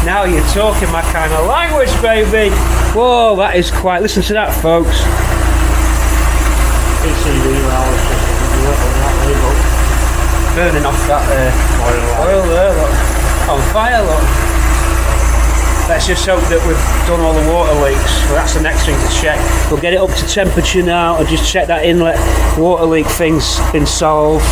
Speaker 4: Now you're talking my kind of language, baby. Whoa, that is quite. Listen to that, folks. Burning off that oil there, look. On fire, look. Let's just hope that we've done all the water leaks. Well, that's the next thing to check. We'll get it up to temperature now and just check that inlet water leak thing's been solved.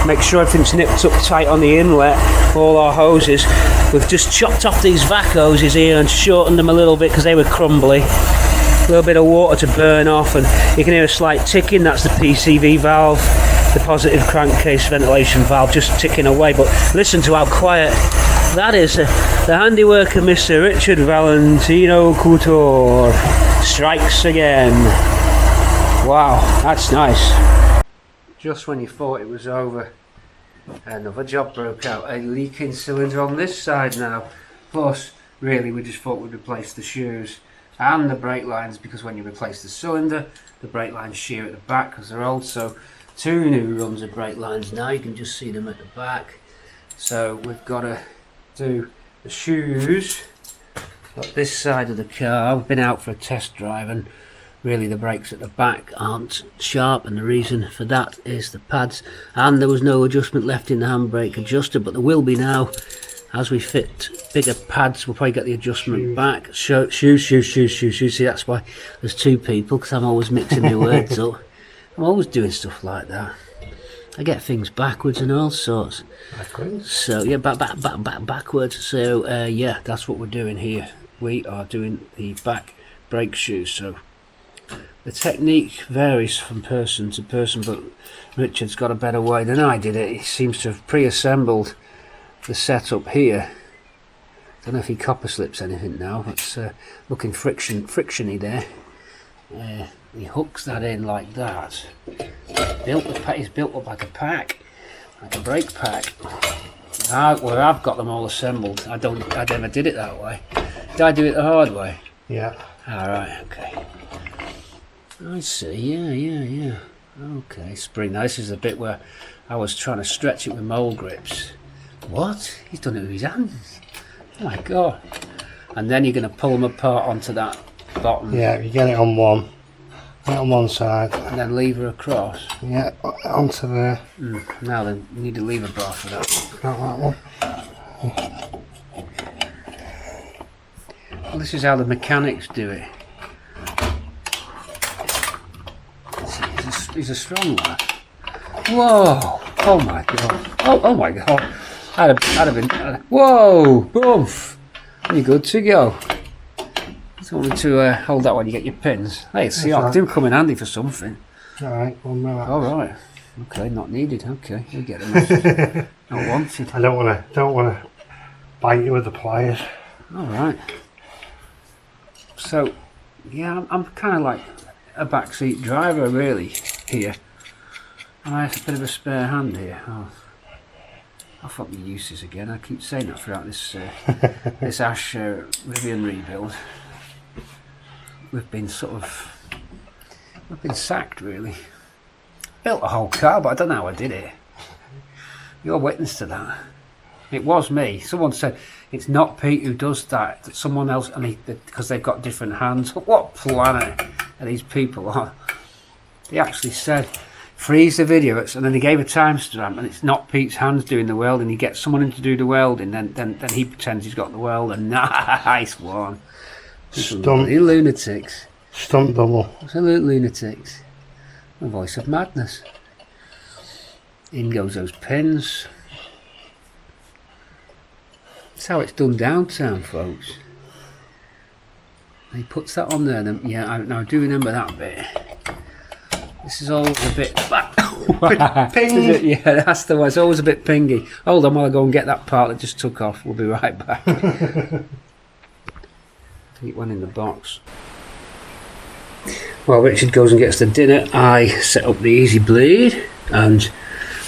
Speaker 4: Make sure everything's nipped up tight on the inlet, all our hoses. We've just chopped off these vac hoses here and shortened them a little bit because they were crumbly. A little bit of water to burn off, and you can hear a slight ticking. That's the PCV valve, the positive crankcase ventilation valve, just ticking away. But listen to how quiet that is. The handiwork of Mr. Richard Valentino Couture strikes again. Wow, that's nice. Just when you thought it was over, another job broke out. A leaking cylinder on this side now. Plus, really, we just thought we'd replace the shoes and the brake lines, because when you replace the cylinder, the brake lines shear at the back because they're old. So 2 new runs of brake lines now. You can just see them at the back. So we've got to do the shoes. Got this side of the car. We've been out for a test drive, and really the brakes at the back aren't sharp, and the reason for that is the pads, and there was no adjustment left in the handbrake adjuster, but there will be now. As we fit bigger pads, we'll probably get the adjustment back. Shoes. See, that's why there's 2 people, because I'm always mixing my words up. I'm always doing stuff like that. I get things backwards and all sorts.
Speaker 3: Backwards?
Speaker 4: So, yeah, backwards. So, yeah, that's what we're doing here. We are doing the back brake shoes. So, the technique varies from person to person, but Richard's got a better way than I did it. He seems to have pre-assembled the setup here. Don't know if he copper slips anything now. It's looking frictiony there. He hooks that in like that. He's built up like a pack, like a brake pack. Well, I've got them all assembled. I never did it that way. Did I do it the hard way?
Speaker 3: Yeah.
Speaker 4: All right. Okay. I see. Yeah. Okay. Spring. Now this is the bit where I was trying to stretch it with mole grips. What? He's done it with his hands. Oh my god. And then you're going to pull them apart onto that bottom.
Speaker 3: Yeah, you get it on one. Get it on one side.
Speaker 4: And then lever across.
Speaker 3: Yeah, onto there.
Speaker 4: Now then, you need a lever bar for that.
Speaker 3: Not that one.
Speaker 4: Well, this is how the mechanics do it. He's a strong lad. Whoa! Oh my god. Oh my god. I'd have been. Whoa! Boof! You're good to go. Just want me to hold that while you get your pins. Hey, see, I do come in handy for something.
Speaker 3: Alright, one minute.
Speaker 4: Alright. Okay, not needed. Okay, you get them. Not wanted.
Speaker 3: I don't wanna bite you with the pliers.
Speaker 4: Alright. So, yeah, I'm kind of like a backseat driver, really, here. And I have a bit of a spare hand here. I've got my uses again. I keep saying that throughout this this Ash Rivian rebuild. We've been
Speaker 1: I've been sacked, really. Built a whole car, but I don't know how I did it. You're witness to that. It was me. Someone said it's not Pete who does that. It's someone else, and because they've got different hands. What planet are these people on? They actually said freeze the video, and then they gave a timestamp, and it's not Pete's hands doing the welding. He gets someone in to do the welding, then he pretends he's got the welder. Nice one. You lunatics.
Speaker 3: Stunt double.
Speaker 1: Absolute lunatics. The voice of madness. In goes those pins. That's how it's done downtown, folks. He puts that on there. Yeah, I do remember that bit. This is always a bit
Speaker 3: Ping.
Speaker 1: yeah, that's the way. It's always a bit pingy. Hold on while I go and get that part that just took off. We'll be right back. It went in the box. While Richard goes and gets the dinner, I set up the easy bleed, and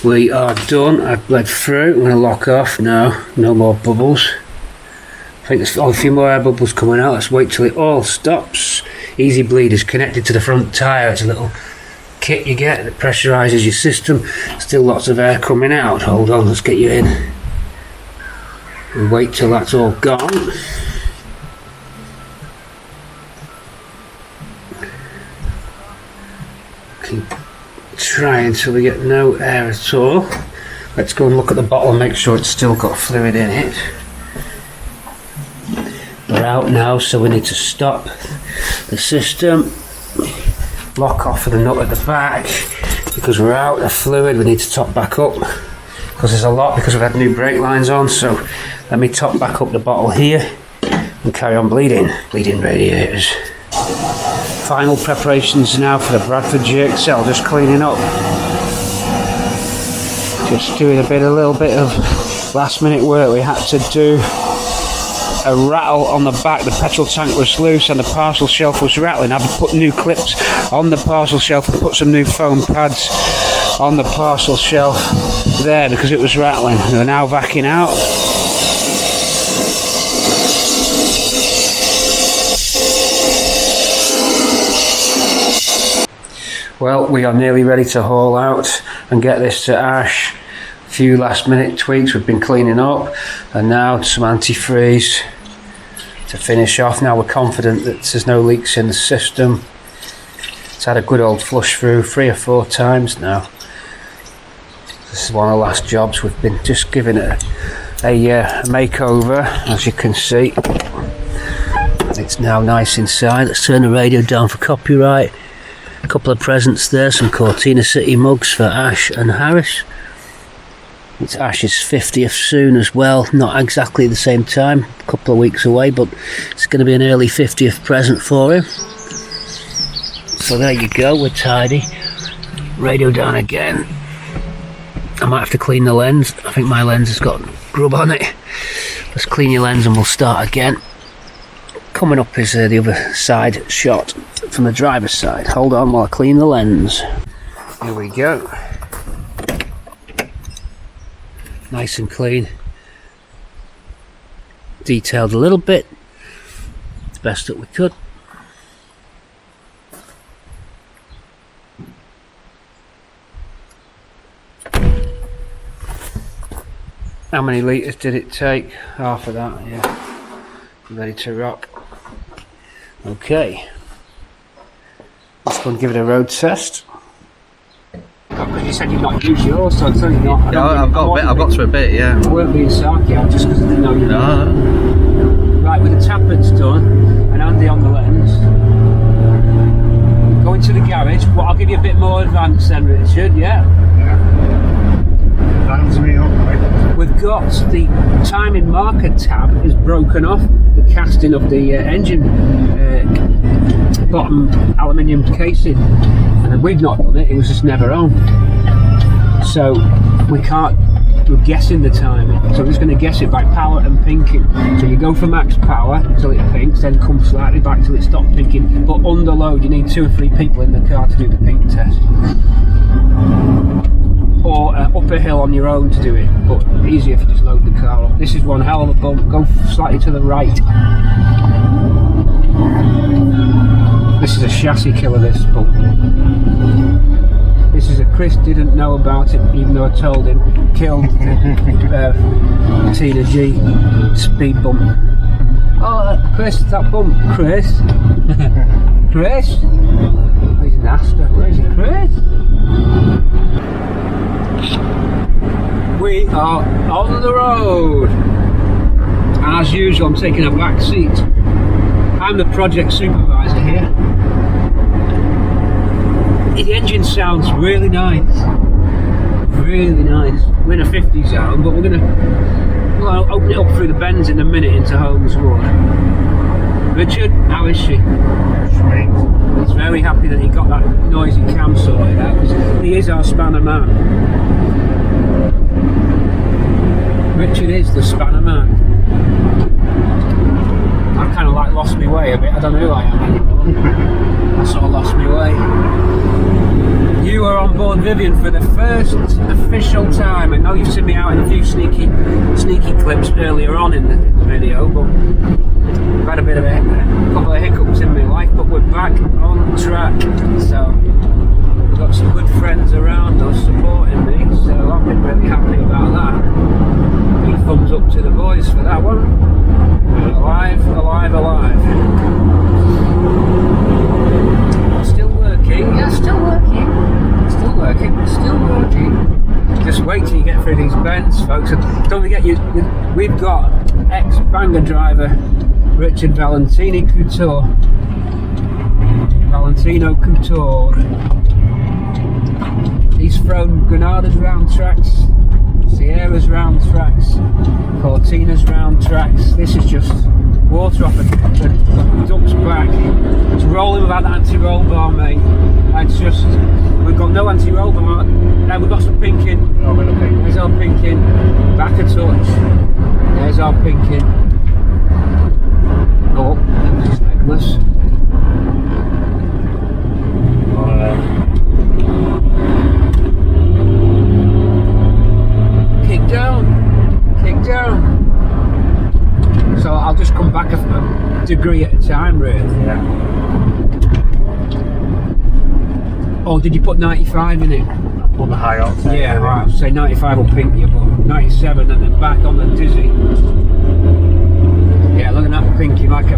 Speaker 1: we are done. I've bled through. I'm going to lock off now. No more bubbles. I think there's a few more air bubbles coming out. Let's wait till it all stops. Easy bleed is connected to the front tyre. It's a little kit you get that pressurises your system. Still lots of air coming out. Hold on, let's get you in. We'll wait till that's all gone. Keep trying until we get no air at all. Let's go and look at the bottle and make sure it's still got fluid in it. We're out now, so we need to stop the system, lock off of the nut at the back because we're out of fluid. We need to top back up because there's a lot, because we've had new brake lines on. So let me top back up the bottle here and carry on bleeding radiators. Final preparations now for the Bradford GXL, just cleaning up, just doing a little bit of last minute work. We had to do a rattle on the back. The petrol tank was loose and the parcel shelf was rattling. I've put new clips on the parcel shelf and put some new foam pads on the parcel shelf there because it was rattling. They're now backing out. Well, we are nearly ready to haul out and get this to Ash. A few last minute tweaks, we've been cleaning up, and now some antifreeze to finish off. Now we're confident that there's no leaks in the system. It's had a good old flush through 3 or 4 times now. This is one of the last jobs. We've been just giving it a makeover, as you can see. It's now nice inside. Let's turn the radio down for copyright. A couple of presents there, some Cortina City mugs for Ash and Harris. It's Ash's 50th soon as well, not exactly the same time, a couple of weeks away, but it's going to be an early 50th present for him. So there you go, we're tidy. Radio down again. I might have to clean the lens. I think my lens has got grub on it. Let's clean your lens and we'll start again. Coming up is the other side shot from the driver's side. Hold on while I clean the lens. Here we go. Nice and clean. Detailed a little bit. The best that we could. How many litres did it take? Half of that, yeah. Ready to rock. Okay. Let's go and give it a road test. You said you've not used yours, so I'm telling you not.
Speaker 5: Yeah, I've got to a bit, yeah.
Speaker 1: I weren't being sarcastic just because I didn't know you.
Speaker 5: No.
Speaker 1: Right, with the tappets done and Andy on the lens, going to the garage. Well, I'll give you a bit more advance then, Richard, yeah?
Speaker 3: Lines me up, mate.
Speaker 1: We've got the timing marker tab is broken off, the casting of the engine bottom aluminium casing, and we've not done it, it was just never on. So we're guessing the timing, so we're just going to guess it by power and pinking. So you go for max power until it pinks, then come slightly back till it stops pinking, but under load you need 2 or 3 people in the car to do the pink test. Or up a hill on your own to do it, but easier if you just load the car up. This is one hell of a bump. Go slightly to the right. This is a chassis killer, this bump. Chris didn't know about it, even though I told him. Killed the Tina G speed bump. Oh, Chris, that bump, Chris. Chris? Oh, he's an Astra. Where's Chris? We are on the road. And as usual, I'm taking a back seat. I'm the project supervisor here. The engine sounds really nice. Really nice. We're in a 50 zone, but we're going to open it up through the bends in a minute into Holmes Wood. Richard, how is she?
Speaker 3: Sweet.
Speaker 1: He's very happy that he got that noisy cam sorted out, because he is our spanner man. Richard is the spanner man. I kind of like lost my way a bit. I don't know who I am anymore. I sort of lost my way. You were on board Vivian for the first official time. I know you've seen me out in a few sneaky clips earlier on in the video, but I've had a bit of a couple of hiccups in my life, but we're back on track. So we've got some good friends around us supporting me, so I've been really happy about that. Big thumbs up to the boys for that one. Alive, alive, alive. Still working, yeah, still working. Still working, still working. Just wait till you get through these bends, folks. And don't forget, we've got ex-banger driver Richard Valentino Couture. He's thrown Granadas round tracks, Sierras round tracks, Cortinas round tracks. This is just water off the duck's back. It's rolling without the anti-roll bar, mate. It's just, we've got no anti-roll bar. Now we've got some pinking. There's our pinking. Back a touch. There's our pinking. Oh, it's legless. Kick down. Kick down. So I'll just come back a degree at a time, really.
Speaker 3: Yeah.
Speaker 1: Oh, did you put 95 in it?
Speaker 3: On the high octane.
Speaker 1: Yeah, right. Say 95 will pink you, but 97 and then back on the dizzy. Yeah, look at that pinky, like a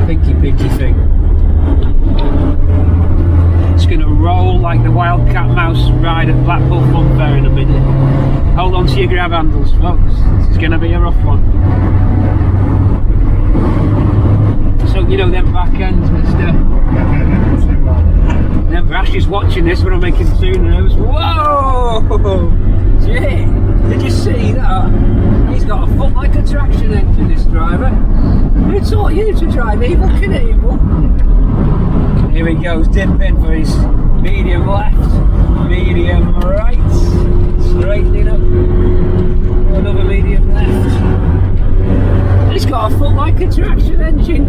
Speaker 1: pinky thing. It's going to roll like the Wildcat Mouse ride at Blackpool Fun Fair in a minute. Hold on to your grab handles, folks. This is going to be a rough one. So, you know them back ends, mister. Them Rash is watching this when I'm making tuners. Whoa! Gee, did you see that? He's got a foot like a traction engine, this driver. Who taught you to drive evil Knievel? Here he goes, dipping for his medium left, medium right, straightening up, another medium left. He's got a foot like a traction engine.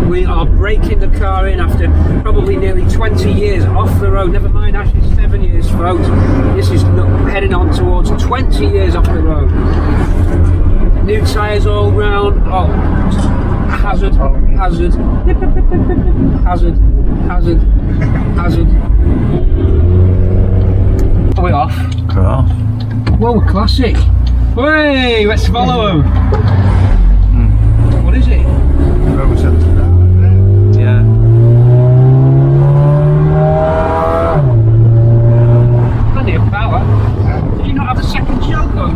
Speaker 1: We are breaking the car in after probably nearly 20 years off the road. Never mind, actually 7 years, folks. This is heading on towards 20 years off the road. New tyres all round. Oh, hazard, hazard, hazard, hazard, hazard. Are we off?
Speaker 5: Cool.
Speaker 1: Whoa, classic. Hey, let's follow him. What is it?
Speaker 5: Yeah.
Speaker 1: Plenty of power. Did you not have a second choke on?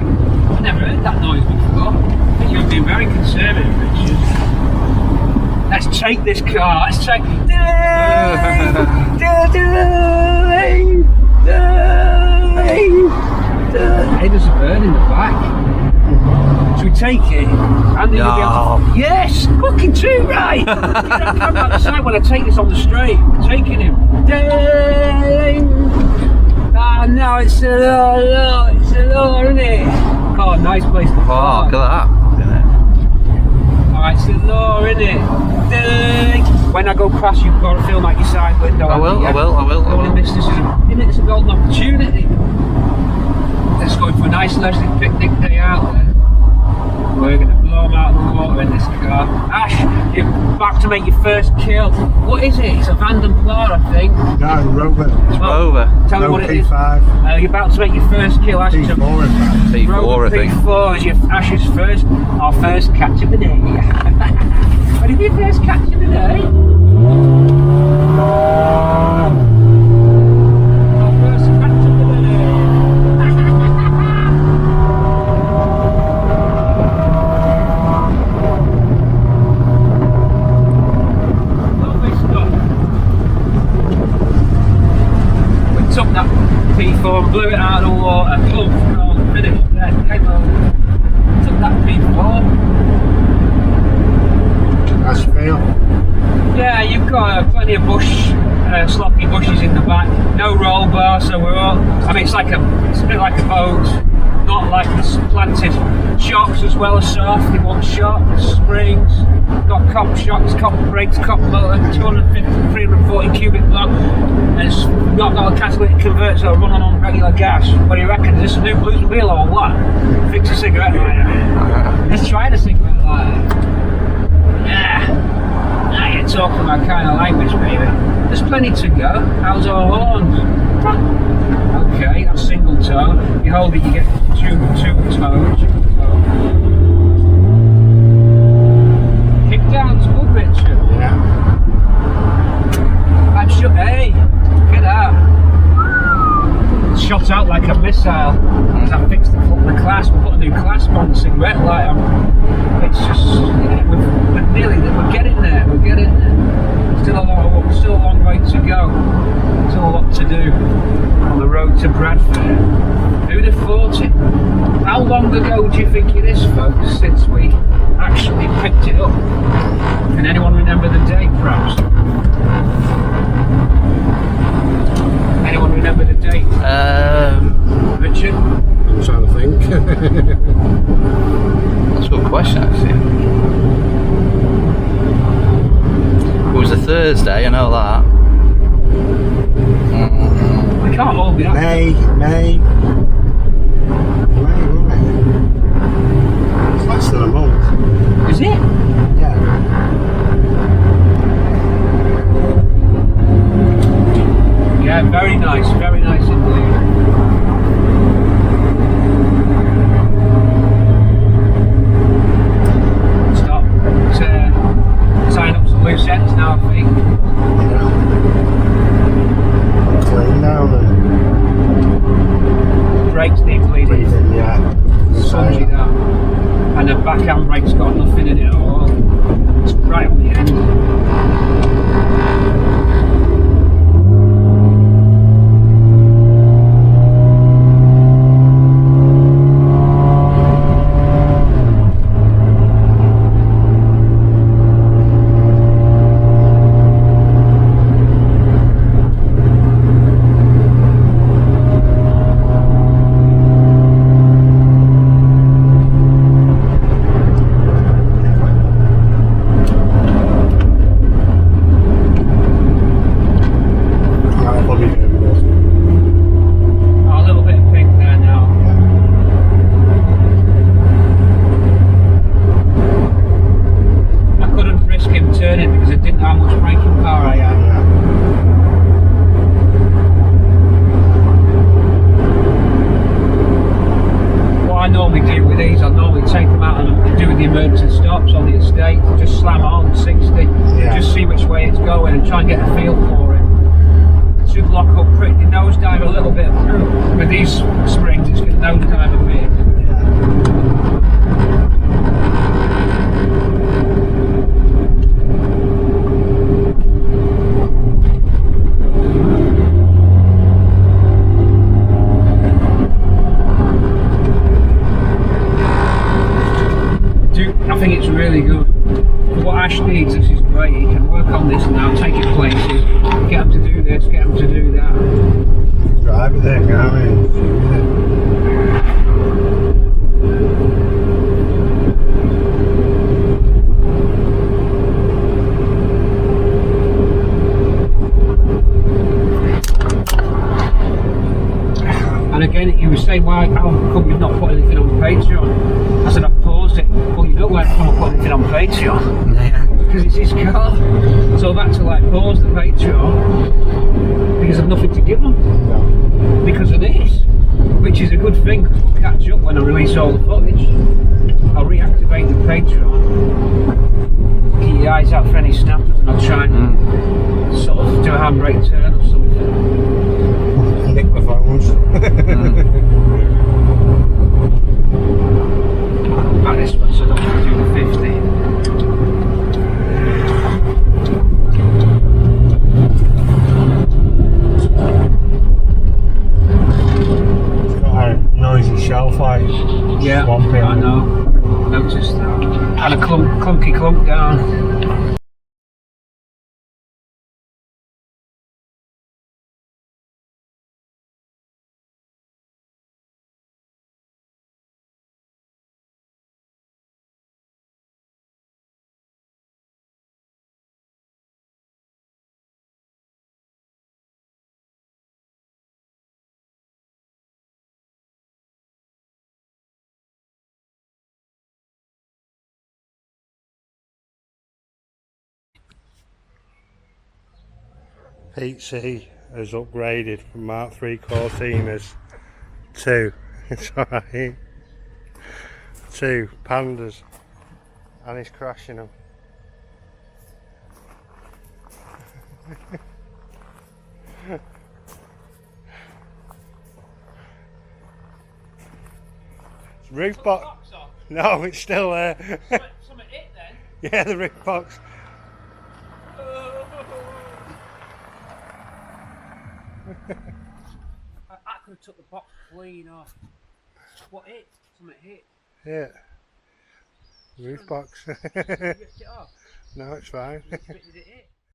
Speaker 1: I never heard that noise before. I think you're being very conservative, Richard. Let's take this car. Let's take. Hey, there's a bird in the back. Should we take it? And you'll be able to... Yes! Fucking too right! You don't come out the side when I take this on the straight. I'm taking him. Ah, no, it's a law. It's a law, isn't it? Oh, nice place to park.
Speaker 5: Oh, look at that.
Speaker 1: Alright, it's a law, isn't it? When I go past, you've got to film like your side window.
Speaker 5: I will.
Speaker 1: This is a golden opportunity. Let's go for a nice leisurely picnic day out there. We're going to blow them out of the water in this car. Ash, you're back to
Speaker 4: make your first kill. What is it? It's a Vanden Ploegh, I think.
Speaker 3: No, Rover.
Speaker 5: Rover.
Speaker 4: Tell me what it is.
Speaker 3: P5.
Speaker 4: You're about to make your first kill.
Speaker 3: P4 in fact.
Speaker 5: P4, I
Speaker 4: Rover
Speaker 5: think.
Speaker 4: P4 is your Ash's first, our first catch of the day. What is your first catch of the day? Our first catch of the day. Lovely stuff. We took that P4 and blew it out of the water. Oh, no, finished there. Took that P4.
Speaker 3: How's it feel?
Speaker 4: Yeah, you've got plenty of sloppy bushes in the back. No roll bar, so we're all. I mean, it's a bit like a boat, not like the planted shocks as well as soft. They want shocks, springs, got cop shocks, cop brakes, cop motor, 250, 340 cubic block, and it's not got a catalytic converter, so running on regular gas. What do you reckon? Is this a new blues wheel or what? Fix a cigarette lighter. Let's try the cigarette lighter. Yeah. Now you're talking my kind of language, baby. There's plenty to go. How's our horns? Okay, that's single tone. You hold it, you get two tones. Kick down's good, Richard.
Speaker 3: Yeah.
Speaker 4: I'm sure. Hey, look at that. Shot out like a missile. As I fixed the clasp, put a new clasp on the cigarette lighter. It's just, we're getting there. Still a long way to go. Still a lot to do on the road to Bradford. Who'd have thought it? How long ago do you think it is, folks, since we actually picked it up? Can anyone remember the date, perhaps? Anyone remember the date? Richard?
Speaker 3: I'm trying to think.
Speaker 5: That's a good question, actually. It was a Thursday, I know that.
Speaker 4: I can't hold me up.
Speaker 3: May, wasn't it? It's less than a month.
Speaker 4: Is it?
Speaker 3: Yeah.
Speaker 4: Yeah, very nice indeed. Stop. Tying up some loose ends now, I think.
Speaker 3: Clean down and
Speaker 4: Brakes need cleaning.
Speaker 3: breathing, yeah.
Speaker 4: Spongy that. And the back handbrake's got nothing in it at all. It's right on the end. Try and get a feel for it. It should lock up pretty, nosedive a little bit. With these springs, it's going to nosedive a bit. I think it's really good. For what Ash needs, this is great. He can work on this now, take it places, get him to do this, get him to do that.
Speaker 3: Drive it there, can't we?
Speaker 4: And again, you were saying, how come you've not put anything on Patreon? I said, I've paused it. Well, you don't want to put anything on Patreon.
Speaker 5: Yeah.
Speaker 1: because it's his car. So I've had to like pause the Patreon because I've nothing to give them because of this, which is a good thing because we'll catch up when I release all the footage. I'll reactivate the Patreon. Keep your eyes out for any snappers, and I'll try and sort of do a handbrake turn or something.
Speaker 3: Nick the phones.
Speaker 1: Back this one so I don't have to do the 50.
Speaker 3: It's got a noisy shelf like
Speaker 1: Yeah,
Speaker 3: swampy.
Speaker 1: I know. Noticed that. And a clunky clunk down.
Speaker 3: PT2 has upgraded from Mark 3 Cortinas to, it's alright, to Pandas, and he's crashing them. It's roof box. No, it's still there.
Speaker 1: Something hit then?
Speaker 3: Yeah, the roof box.
Speaker 1: I could have took the box clean off. What hit? Something hit.
Speaker 3: Yeah. Roof box.
Speaker 1: Ripped it off.
Speaker 3: No, it's fine.
Speaker 1: Which bit did it hit?